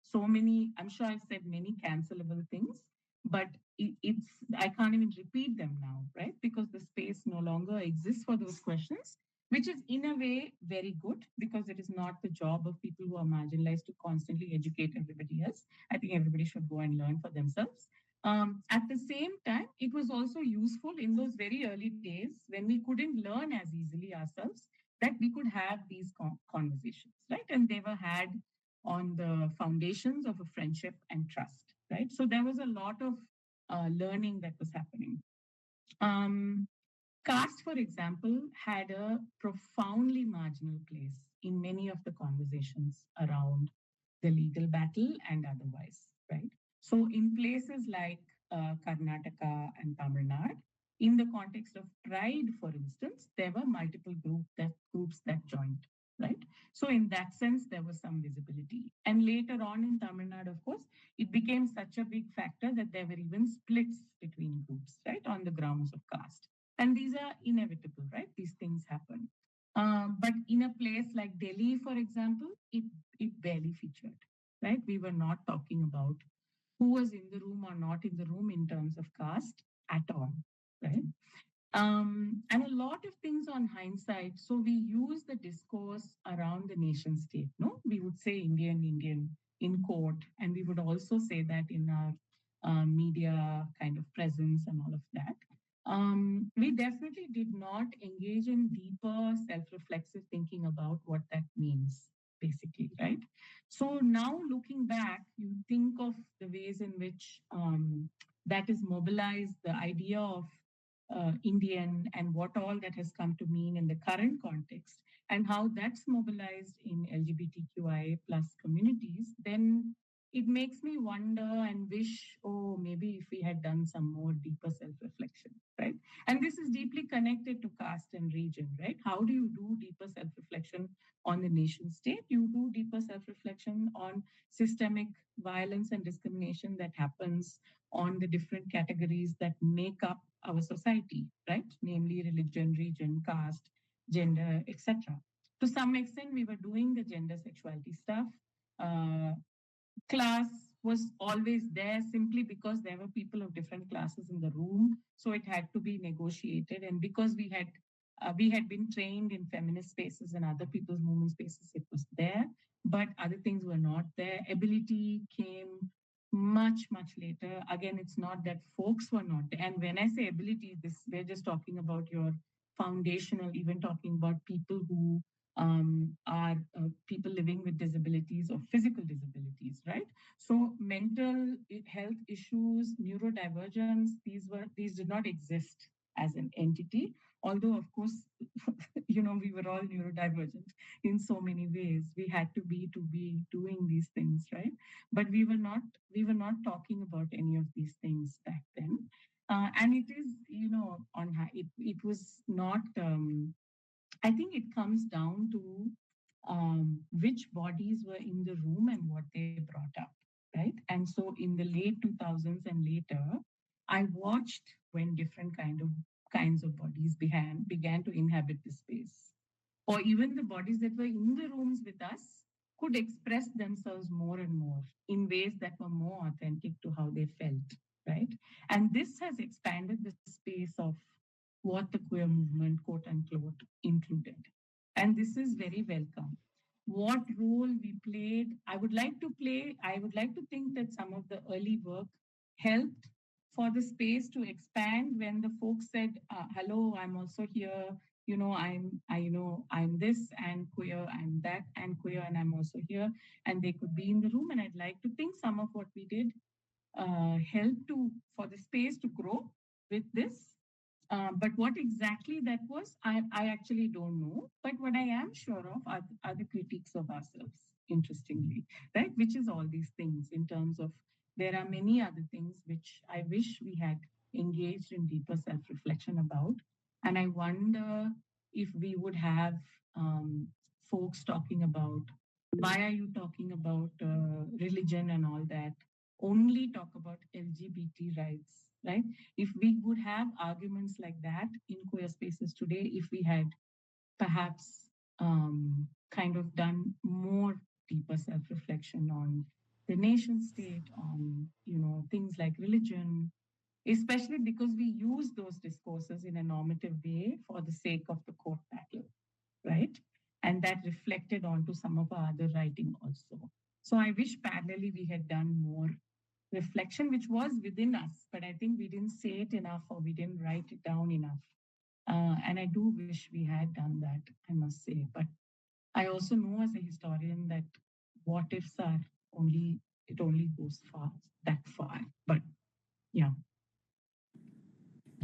so many, I'm sure I've said many cancelable things, but I can't even repeat them now, right? Because the space no longer exists for those questions, which is in a way very good because it is not the job of people who are marginalized to constantly educate everybody else. I think everybody should go and learn for themselves. At the same time, it was also useful in those very early days when we couldn't learn as easily ourselves that we could have these conversations, right? And they were had on the foundations of a friendship and trust, right? So there was a lot of learning that was happening. Um, Caste, for example, had a profoundly marginal place in many of the conversations around the legal battle and otherwise, right? So, in places like Karnataka and Tamil Nadu, in the context of pride, for instance, there were multiple groups that joined, right? So, in that sense, there was some visibility. And later on in Tamil Nadu, of course, it became such a big factor that there were even splits between groups, right, on the grounds of caste. And these are inevitable, right? These things happen. But in a place like Delhi, for example, it barely featured, right? We were not talking about who was in the room or not in the room in terms of caste at all, right? And a lot of things on hindsight. So we use the discourse around the nation state. No, we would say Indian in court, and we would also say that in our media kind of presence and all of that. We definitely did not engage in deeper self-reflexive thinking about what that means, basically, right? So now looking back, you think of the ways in which that is mobilized, the idea of Indian and what all that has come to mean in the current context and how that's mobilized in LGBTQIA plus communities, then it makes me wonder and wish, oh, maybe if we had done some more deeper self-reflection, right? And this is deeply connected to caste and region, right? How do you do deeper self-reflection on the nation state? You do deeper self-reflection on systemic violence and discrimination that happens on the different categories that make up our society, right? Namely religion, region, caste, gender, etc. To some extent, we were doing the gender sexuality stuff. Uh, Class was always there simply because there were people of different classes in the room, so it had to be negotiated. And because we had been trained in feminist spaces and other people's movement spaces, it was there, but other things were not there. Ability came much later. Again, it's not that folks were not there. And when I say ability, this we're just talking about your foundational, even talking about people who are people living with disabilities or physical disabilities, right? So mental health issues, neurodivergence, these did not exist as an entity. Although, of course, we were all neurodivergent in so many ways. We had to be doing these things, right? But we were not talking about any of these things back then. And it is, on high, it was not. I think it comes down to which bodies were in the room and what they brought up, right? And so in the late 2000s and later, I watched when different kinds of bodies began to inhabit the space, or even the bodies that were in the rooms with us could express themselves more and more in ways that were more authentic to how they felt, right? And this has expanded the space of what the queer movement, quote unquote, included. And this is very welcome. What role we played, I would like to think that some of the early work helped for the space to expand when the folks said, hello, I'm also here, I'm this and queer, I'm that and queer, and I'm also here, and they could be in the room. And I'd like to think some of what we did helped to for the space to grow with this. But what exactly that was, I actually don't know. But what I am sure of are the critiques of ourselves, interestingly, right? Which is all these things in terms of there are many other things which I wish we had engaged in deeper self reflection about. And I wonder if we would have folks talking about why are you talking about religion and all that? Only talk about LGBT rights, right? If we would have arguments like that in queer spaces today, if we had perhaps kind of done more deeper self-reflection on the nation state, on things like religion, especially because we use those discourses in a normative way for the sake of the court battle, right? And that reflected onto some of our other writing also. So I wish parallelly we had done more reflection, which was within us, but I think we didn't say it enough or we didn't write it down enough. And I do wish we had done that, I must say. But I also know as a historian that what ifs are only, it only goes far, that far. But yeah.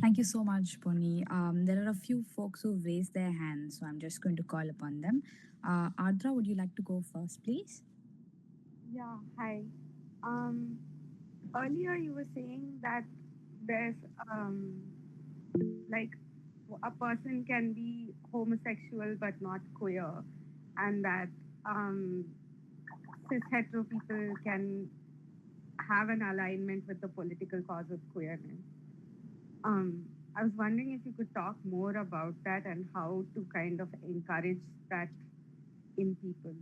Thank you so much, Pony. There are a few folks who've raised their hands, so I'm just going to call upon them. Ardra, would you like to go first, please? Yeah, hi. Um, Earlier you were saying that there's like a person can be homosexual but not queer, and that um, cis hetero people can have an alignment with the political cause of queerness. Um, I was wondering if you could talk more about that and how to kind of encourage that in people.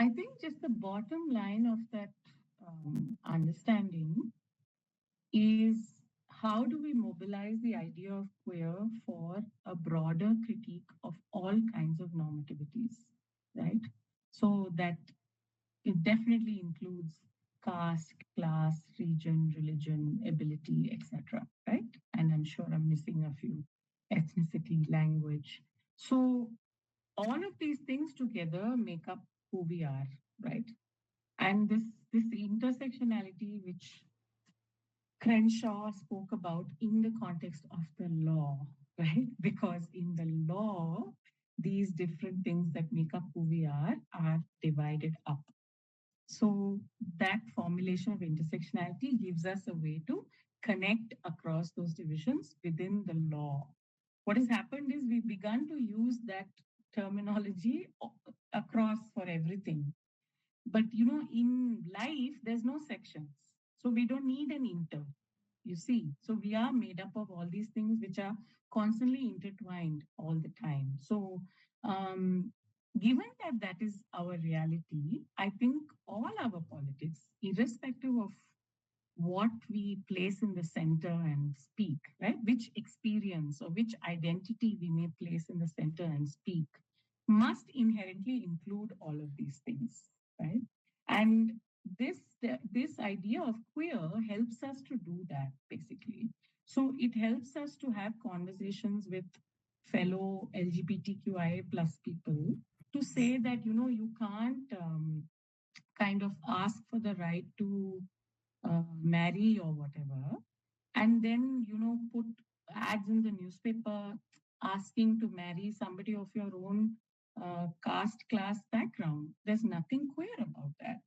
I think just the bottom line of that understanding is, how do we mobilize the idea of queer for a broader critique of all kinds of normativities, right? So that it definitely includes caste, class, region, religion, ability, etc. Right? And I'm sure I'm missing a few: ethnicity, language. So all of these things together make up who we are, right? And this intersectionality, which Crenshaw spoke about in the context of the law, right? Because in the law, these different things that make up who we are divided up. So that formulation of intersectionality gives us a way to connect across those divisions within the law. What has happened is we've begun to use that terminology across for everything. But in life, there's no sections. So we don't need an inter, you see. So we are made up of all these things which are constantly intertwined all the time. So given that that is our reality, I think all our politics, irrespective of what we place in the center and speak, right? Which experience or which identity we may place in the center and speak, must inherently include all of these things, right? And this idea of queer helps us to do that basically. So it helps us to have conversations with fellow LGBTQIA plus people to say that you can't kind of ask for the right to marry or whatever, and then put ads in the newspaper asking to marry somebody of your own caste, class, background. There's nothing queer about that,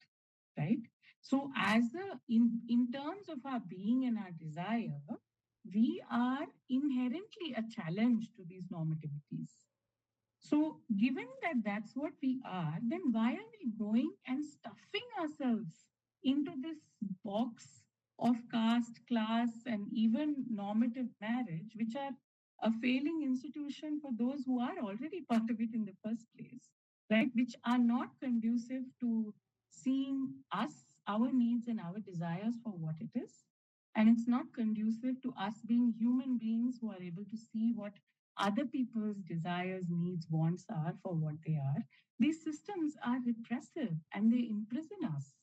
right? So as a in terms of our being and our desire, we are inherently a challenge to these normativities. So, given that that's what we are, then why are we going and stuffing ourselves into this box of caste, class, and even normative marriage, which are a failing institution for those who are already part of it in the first place, right? Which are not conducive to seeing us, our needs, and our desires for what it is. And it's not conducive to us being human beings who are able to see what other people's desires, needs, wants are for what they are. These systems are repressive and they imprison us.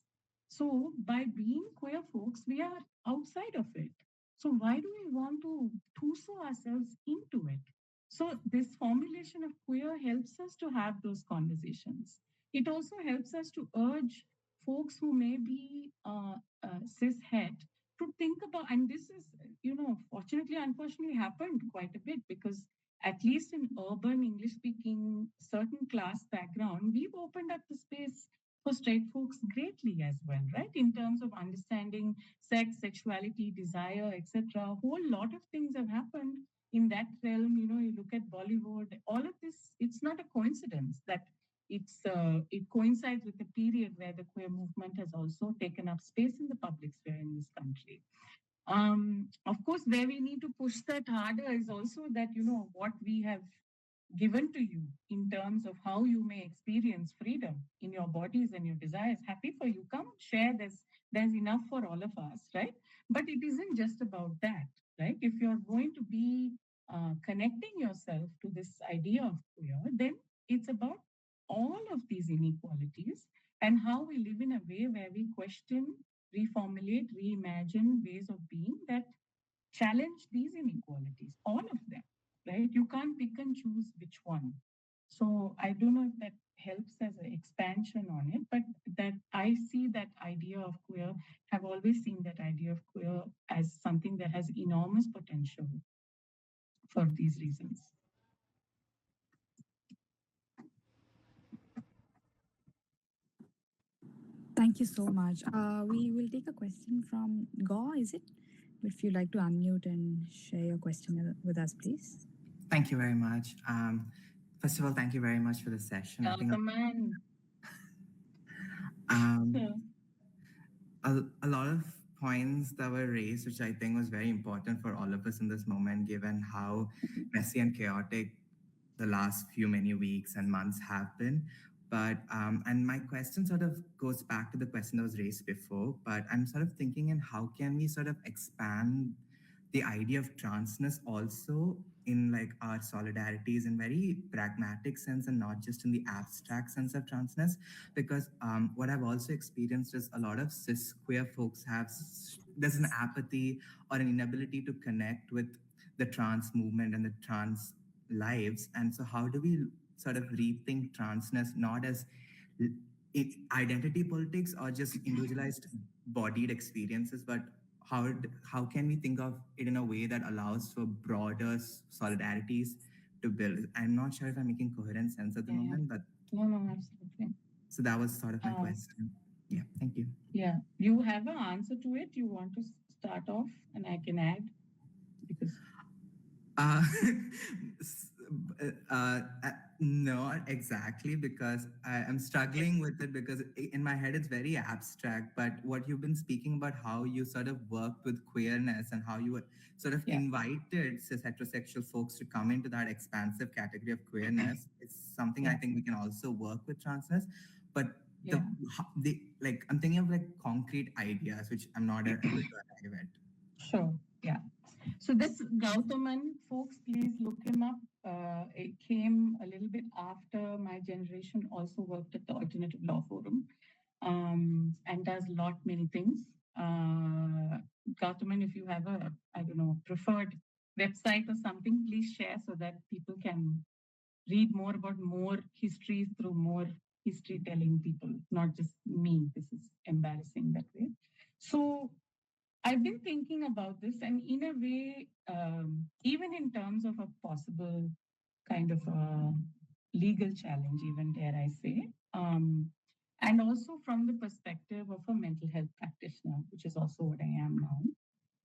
So, by being queer folks, we are outside of it. So, why do we want to tussle ourselves into it? So, this formulation of queer helps us to have those conversations. It also helps us to urge folks who may be cis het to think about, and this is, fortunately, unfortunately, happened quite a bit, because at least in urban English speaking, certain class background, we've opened up the space for straight folks greatly as well, right? In terms of understanding sex, sexuality, desire, etc. A whole lot of things have happened in that realm. You look at Bollywood, all of this, it's not a coincidence that it coincides with a period where the queer movement has also taken up space in the public sphere in this country. Of course, where we need to push that harder is also that, what we have given to you in terms of how you may experience freedom in your bodies and your desires. Happy for you. Come share. There's enough for all of us, right? But it isn't just about that, right? If you're going to be connecting yourself to this idea of queer, then it's about all of these inequalities and how we live in a way where we question, reformulate, reimagine ways of being that challenge these inequalities, all of them, right? You can't pick and choose which one. So I don't know if that helps as an expansion on it, but that I see that idea of queer, have always seen that idea of queer as something that has enormous potential for these reasons. Thank you so much. We will take a question from Gaw, is it? If you'd like to unmute and share your question with us, please. Thank you very much. First of all, thank you very much for the session. I think a lot of points that were raised, which I think was very important for all of us in this moment, given how messy and chaotic the last few many weeks and months have been. But and my question sort of goes back to the question that was raised before, but I'm sort of thinking in how can we sort of expand the idea of transness also in like our solidarities in very pragmatic sense and not just in the abstract sense of transness, because what I've also experienced is a lot of cis queer folks have there's an apathy or an inability to connect with the trans movement and the trans lives. And so how do we sort of rethink transness not as identity politics or just individualized bodied experiences, but how can we think of it in a way that allows for broader solidarities to build? I'm not sure if I'm making coherent sense at the moment, but no, absolutely. So that was sort of my question. Yeah, thank you. Yeah, you have an answer to it. You want to start off, and I can add because. Not exactly, because I'm struggling with it because in my head it's very abstract. But what you've been speaking about, how you sort of worked with queerness and how you sort of invited cis heterosexual folks to come into that expansive category of queerness, it's something I think we can also work with transness. But the like I'm thinking of like concrete ideas which I'm not able to arrive at. Sure. Yeah. So this Gautaman, folks, please look him up. It came a little bit after my generation also worked at the Alternative Law Forum and does lot many things. Gautaman, if you have a, I don't know, preferred website or something, please share so that people can read more about more histories through more history telling people, not just me. This is embarrassing that way. So I've been thinking about this, and in a way, even in terms of a possible kind of a legal challenge, even dare I say, and also from the perspective of a mental health practitioner, which is also what I am now.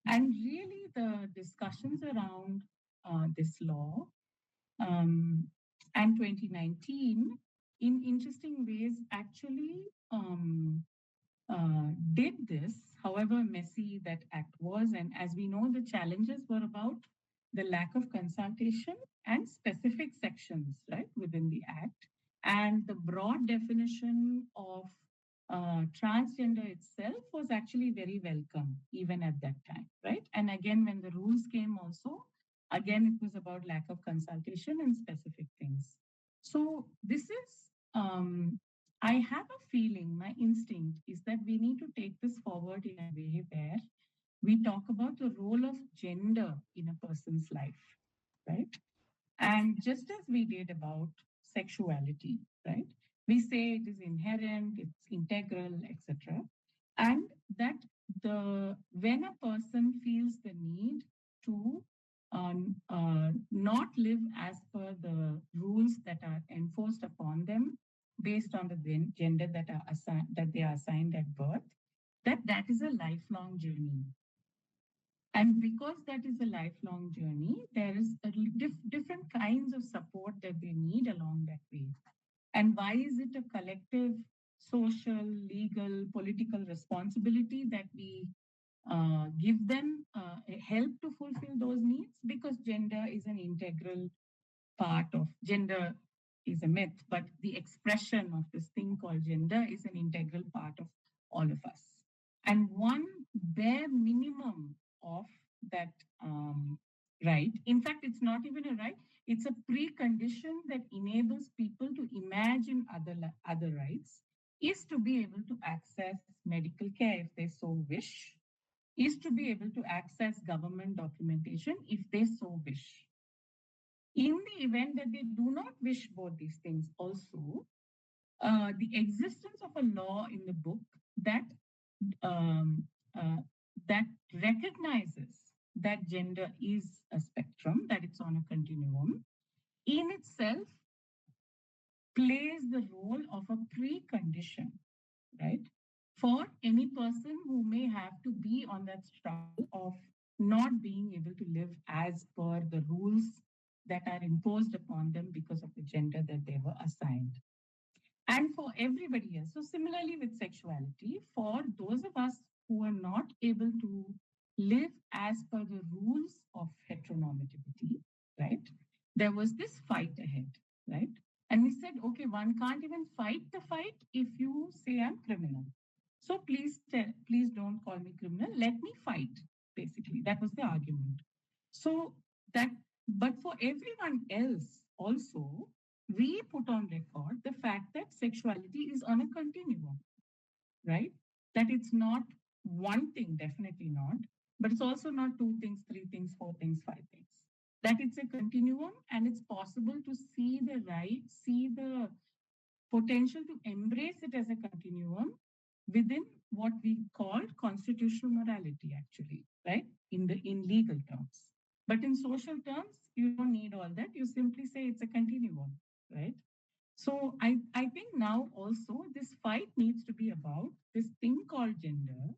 And really, the discussions around this law and 2019, in interesting ways, actually. Did this, however messy that act was. And as we know, the challenges were about the lack of consultation and specific sections, right, within the act. And the broad definition of transgender itself was actually very welcome, even at that time, right? And again, when the rules came also, again, it was about lack of consultation and specific things. So this is I have a feeling, my instinct is that we need to take this forward in a way where we talk about the role of gender in a person's life, right? And just as we did about sexuality, right? We say it is inherent, it's integral, etc. And that when a person feels the need to not live as per the rules that are enforced upon them based on the gender that they are assigned at birth, that is a lifelong journey. And because that is a lifelong journey, there is different kinds of support that they need along that way. And why is it a collective social, legal, political responsibility that we give them help to fulfill those needs? Because gender is an integral part of gender is a myth, but the expression of this thing called gender is an integral part of all of us. And one bare minimum of that right, in fact, it's not even a right, it's a precondition that enables people to imagine other rights, is to be able to access medical care if they so wish, is to be able to access government documentation if they so wish. In the event that they do not wish both these things, also, the existence of a law in the book that um, uh, that recognizes that gender is a spectrum, that it's on a continuum, in itself plays the role of a precondition, right? For any person who may have to be on that struggle of not being able to live as per the rules that are imposed upon them because of the gender that they were assigned. And for everybody else. So, similarly with sexuality, for those of us who are not able to live as per the rules of heteronormativity, right? There was this fight ahead, right? And we said, okay, one can't even fight the fight if you say I'm criminal. So please don't call me criminal. Let me fight. Basically, that was the argument. So that, but for everyone else also, we put on record the fact that sexuality is on a continuum, right? That it's not one thing, definitely not, but it's also not two things, three things, four things, five things. That it's a continuum and it's possible to see the right, see the potential to embrace it as a continuum within what we call constitutional morality, actually, right? In legal terms. But in social terms, you don't need all that. You simply say it's a continuum, right? So I think now also this fight needs to be about this thing called gender,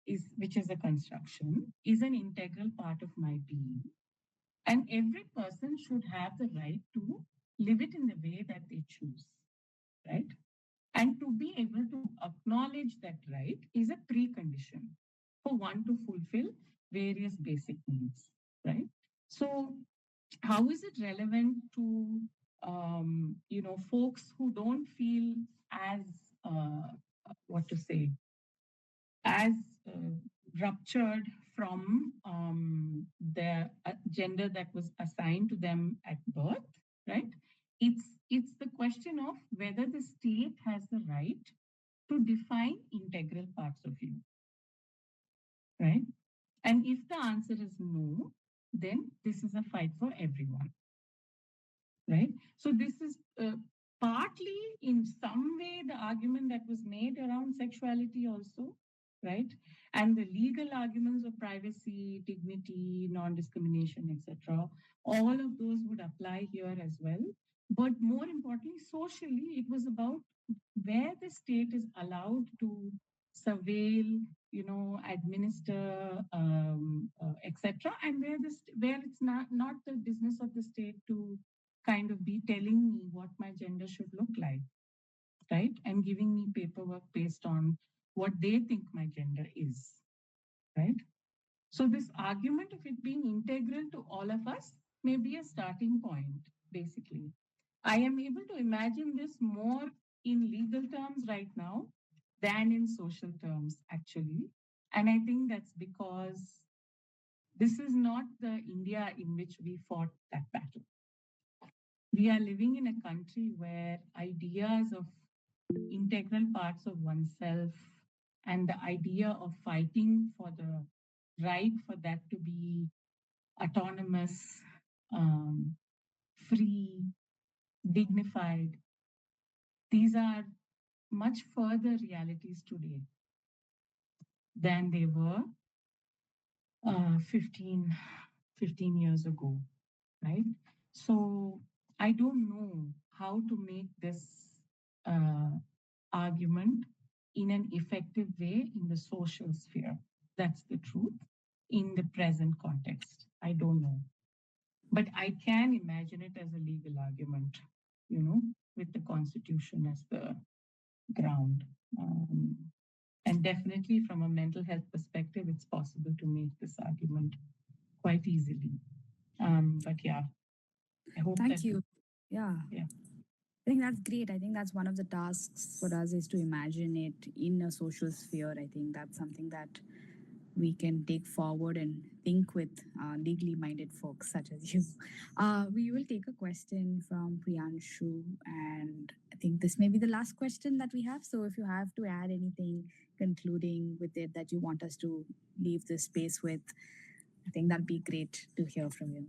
is which is a construction, is an integral part of my being. And every person should have the right to live it in the way that they choose, right? And to be able to acknowledge that right is a precondition for one to fulfill various basic needs, right? So, how is it relevant to folks who don't feel as what to say as ruptured from the gender that was assigned to them at birth, right? It's the question of whether the state has the right to define integral parts of you, right? And if the answer is no, then this is a fight for everyone, right? So this is partly, in some way, the argument that was made around sexuality also, right? And the legal arguments of privacy, dignity, non-discrimination, etc. All of those would apply here as well. But more importantly, socially, it was about where the state is allowed to surveil, administer, etc., and where it's not the business of the state to kind of be telling me what my gender should look like, right? And giving me paperwork based on what they think my gender is, right? So, this argument of it being integral to all of us may be a starting point, basically. I am able to imagine this more in legal terms right now than in social terms, actually. And I think that's because this is not the India in which we fought that battle. We are living in a country where ideas of integral parts of oneself and the idea of fighting for the right for that to be autonomous, free, dignified, these are much further realities today than they were 15 years ago, right? So I don't know how to make this uh, argument in an effective way in the social sphere. That's the truth in the present context. I don't know. But I can imagine it as a legal argument, with the Constitution as the ground. And definitely from a mental health perspective, it's possible to make this argument quite easily. But yeah, I hope Thank that. you. Yeah. Yeah. I think that's great. I think that's one of the tasks for us is to imagine it in a social sphere. I think that's something that we can take forward and think with legally minded folks such as you. We will take a question from Priyanshu, and I think this may be the last question that we have. So if you have to add anything concluding with it that you want us to leave this space with, I think that'd be great to hear from you.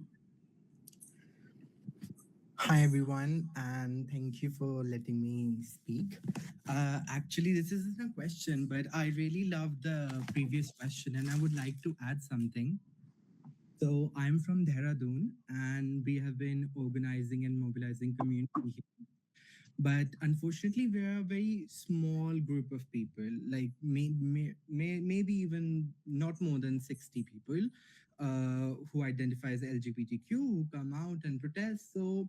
Hi, everyone, and thank you for letting me speak. Actually, this isn't a question, but I really loved the previous question, and I would like to add something. So, I'm from Dehradun, and we have been organizing and mobilizing community here. But unfortunately, we're a very small group of people, like maybe even not more than 60 people who identify as LGBTQ, who come out and protest. So,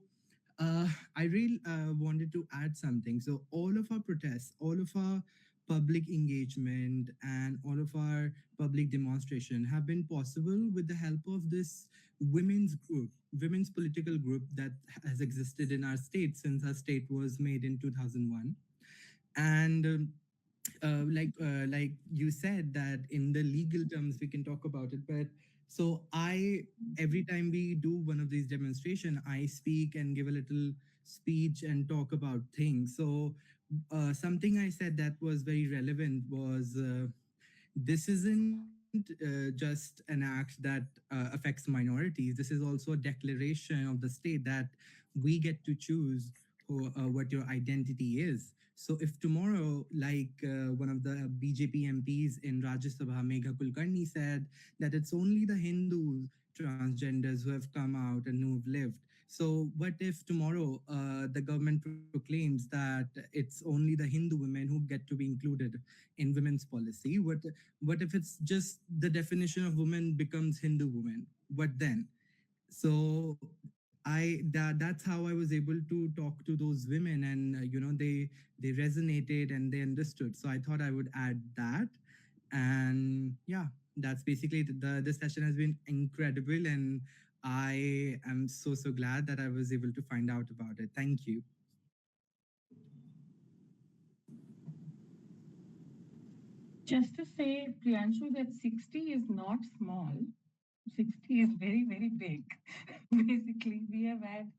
I really wanted to add something. So, all of our protests, all of our public engagement, and all of our public demonstration have been possible with the help of this women's group, women's political group that has existed in our state since our state was made in 2001. And like you said that in the legal terms we can talk about it, but so I every time we do one of these demonstration, I speak and give a little speech and talk about things. So something I said that was very relevant was this isn't just an act that affects minorities. This is also a declaration of the state that we get to choose what your identity is. So if tomorrow, like one of the BJP MPs in Rajya Sabha, Megha Kulkarni, said that it's only the Hindu transgenders who have come out and who have lived. So what if tomorrow the government proclaims that it's only the Hindu women who get to be included in women's policy? What if it's just the definition of woman becomes Hindu woman? What then? So that's how I was able to talk to those women, and they resonated and they understood. So I thought I would add that. And yeah, that's basically the session has been incredible, and I am so glad that I was able to find out about it. Thank you. Just to say, Priyanshu, that 60 is not small. 60 is very, very big. Basically, we have had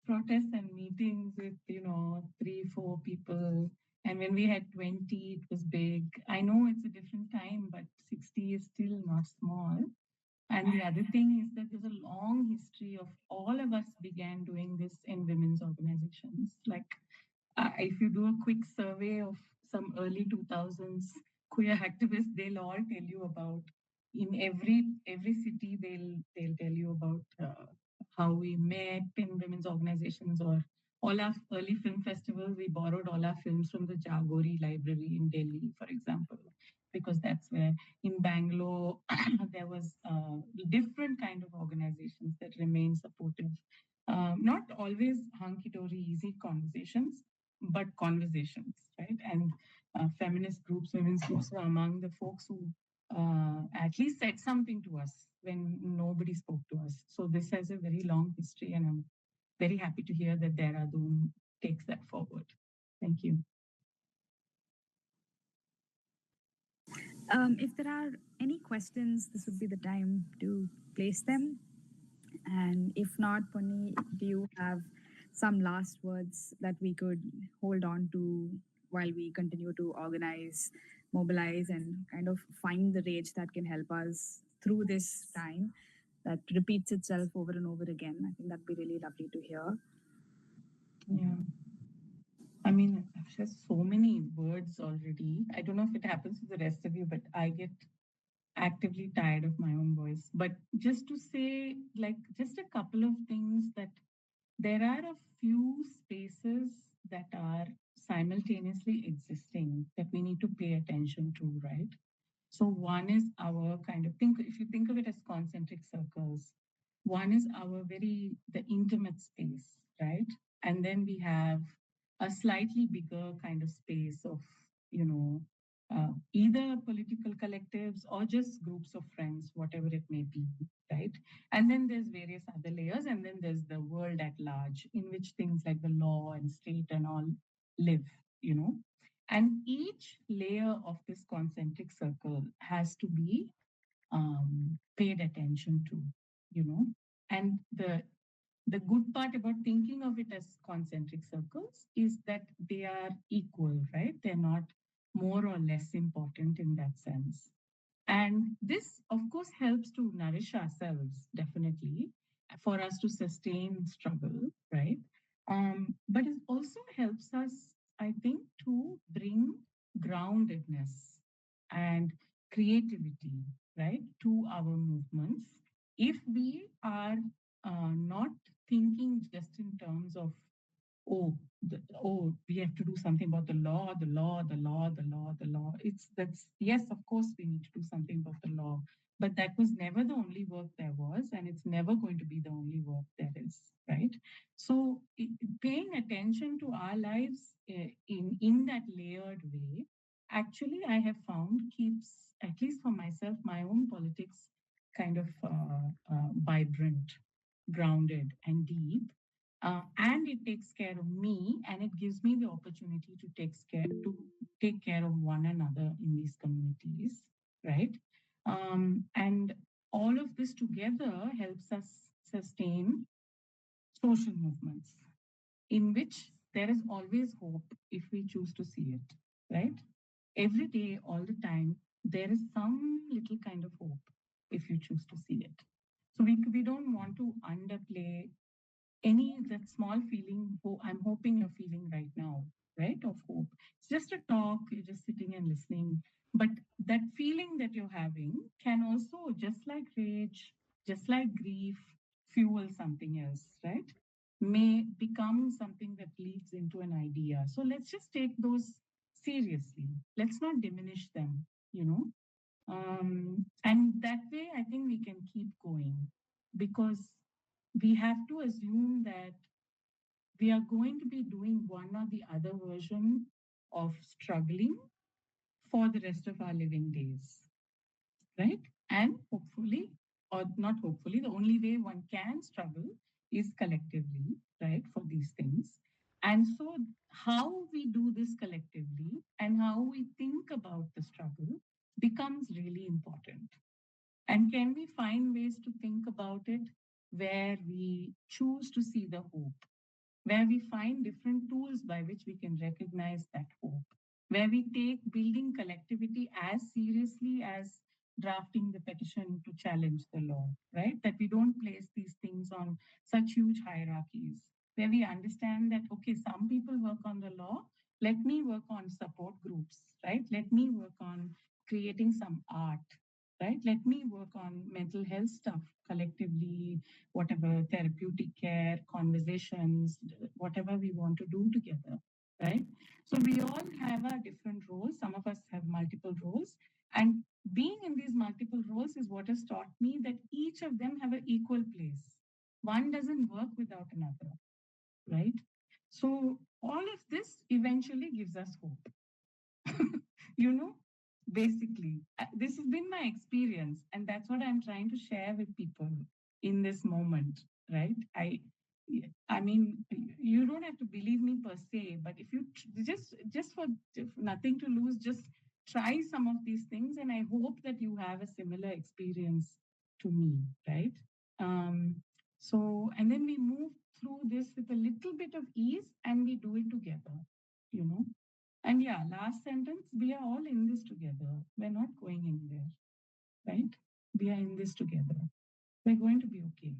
protests and meetings with, 3, 4 people. And when we had 20, it was big. I know it's a different time, but 60 is still not small. And the other thing is that there's a long history of all of us began doing this in women's organizations. Like if you do a quick survey of some early 2000s queer activists, they'll all tell you about in every city they'll tell you about how we met in women's organizations or all our early film festivals. We borrowed all our films from the Jagori Library in Delhi, for example, because that's where in Bangalore there was different kind of organizations that remain supportive. Not always hunky-dory easy conversations, but conversations, right? And feminist groups, women's groups were among the folks who at least said something to us when nobody spoke to us. So this has a very long history, and I'm very happy to hear that Dehradun takes that forward. Thank you. If there are any questions, this would be the time to place them. And if not, Ponni, do you have some last words that we could hold on to while we continue to organize, mobilize, and kind of find the rage that can help us through this time that repeats itself over and over again? I think that'd be really lovely to hear. Yeah. I mean, I've said so many words already. I don't know if it happens to the rest of you, but I get actively tired of my own voice. But just to say, like, just a couple of things that there are a few spaces that are simultaneously existing that we need to pay attention to, right? So one is our kind of think if you think of it as concentric circles, one is our very the intimate space, right? And then we have a slightly bigger kind of space of, you know, either political collectives or just groups of friends, whatever it may be, right? And then there's various other layers, and then there's the world at large, in which things like the law and state and all live, you know. And each layer of this concentric circle has to be paid attention to, you know. And the good part about thinking of it as concentric circles is that they are equal, right? They're not more or less important in that sense. And this, of course, helps to nourish ourselves, definitely, for us to sustain struggle, right? But it also helps us, I think, to bring groundedness and creativity, right, to our movements. If we are not thinking just in terms of, we have to do something about the law, the law, the law, the law, the law. It's that's yes, of course, we need to do something about the law, but that was never the only work there was, and it's never going to be the only work there is, right? So, paying attention to our lives in that layered way, actually, I have found keeps, at least for myself, my own politics kind of vibrant, grounded, and deep, and it takes care of me, and it gives me the opportunity to take care of one another in these communities, right? And all of this together helps us sustain social movements in which there is always hope if we choose to see it, right? Every day, all the time, there is some little kind of hope if you choose to see it. So we don't want to underplay any that small feeling. I'm hoping you're feeling right now, right, of hope. It's just a talk, you're just sitting and listening, but that feeling that you're having can also, just like rage, just like grief, fuel something else, right? May become something that leads into an idea. So let's just take those seriously, let's not diminish them, you know. And that way I think we can keep going, because we have to assume that we are going to be doing one or the other version of struggling for the rest of our living days, right? And hopefully, or not hopefully, the only way one can struggle is collectively, right, for these things. And so, how we do this collectively and how we think about the struggle becomes really important. And can we find ways to think about it where we choose to see the hope, where we find different tools by which we can recognize that hope, where we take building collectivity as seriously as drafting the petition to challenge the law, right? That we don't place these things on such huge hierarchies, where we understand that, okay, some people work on the law, let me work on support groups, right? Let me work on creating some art, right? Let me work on mental health stuff collectively, whatever therapeutic care, conversations, whatever we want to do together, right? So we all have our different roles. Some of us have multiple roles. And being in these multiple roles is what has taught me that each of them have an equal place. One doesn't work without another, right? So all of this eventually gives us hope. you know, basically, this has been my experience, and that's what I'm trying to share with people in this moment, right? I mean, you don't have to believe me per se, but if you just for nothing to lose, just try some of these things, and I hope that you have a similar experience to me, right? Um, so, and then we move through this with a little bit of ease, and we do it together, you know. And yeah, last sentence, we are all in this together. We're not going anywhere, right? We are in this together. We're going to be okay.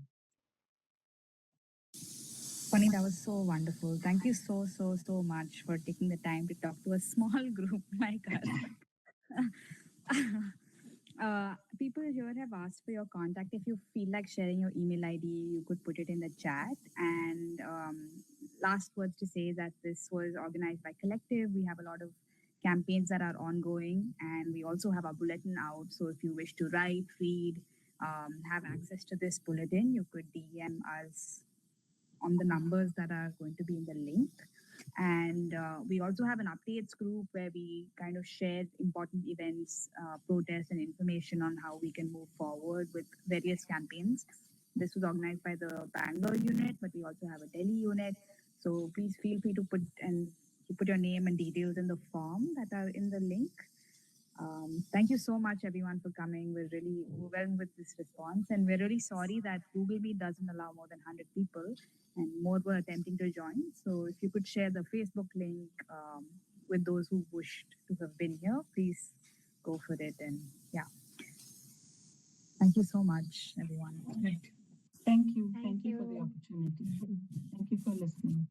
Funny, that was so wonderful. Thank you so much for taking the time to talk to a small group like us. People here have asked for your contact. If you feel like sharing your email ID, you could put it in the chat. And last words to say that this was organized by Collective. We have a lot of campaigns that are ongoing, and we also have a bulletin out. So if you wish to write, read, have access to this bulletin, you could DM us on the numbers that are going to be in the link. And we also have an updates group where we kind of share important events, protests, and information on how we can move forward with various campaigns. This was organized by the Bangalore unit, but we also have a Delhi unit. So please feel free to put your name and details in the form that are in the link. Thank you so much, everyone, for coming. We're really overwhelmed with this response, and we're really sorry that Google Meet doesn't allow more than 100 people, and more were attempting to join. So, if you could share the Facebook link with those who wished to have been here, please go for it. And yeah, thank you so much, everyone. Right. Thank you. Thank Thank you for the you. opportunity. Thank you for listening.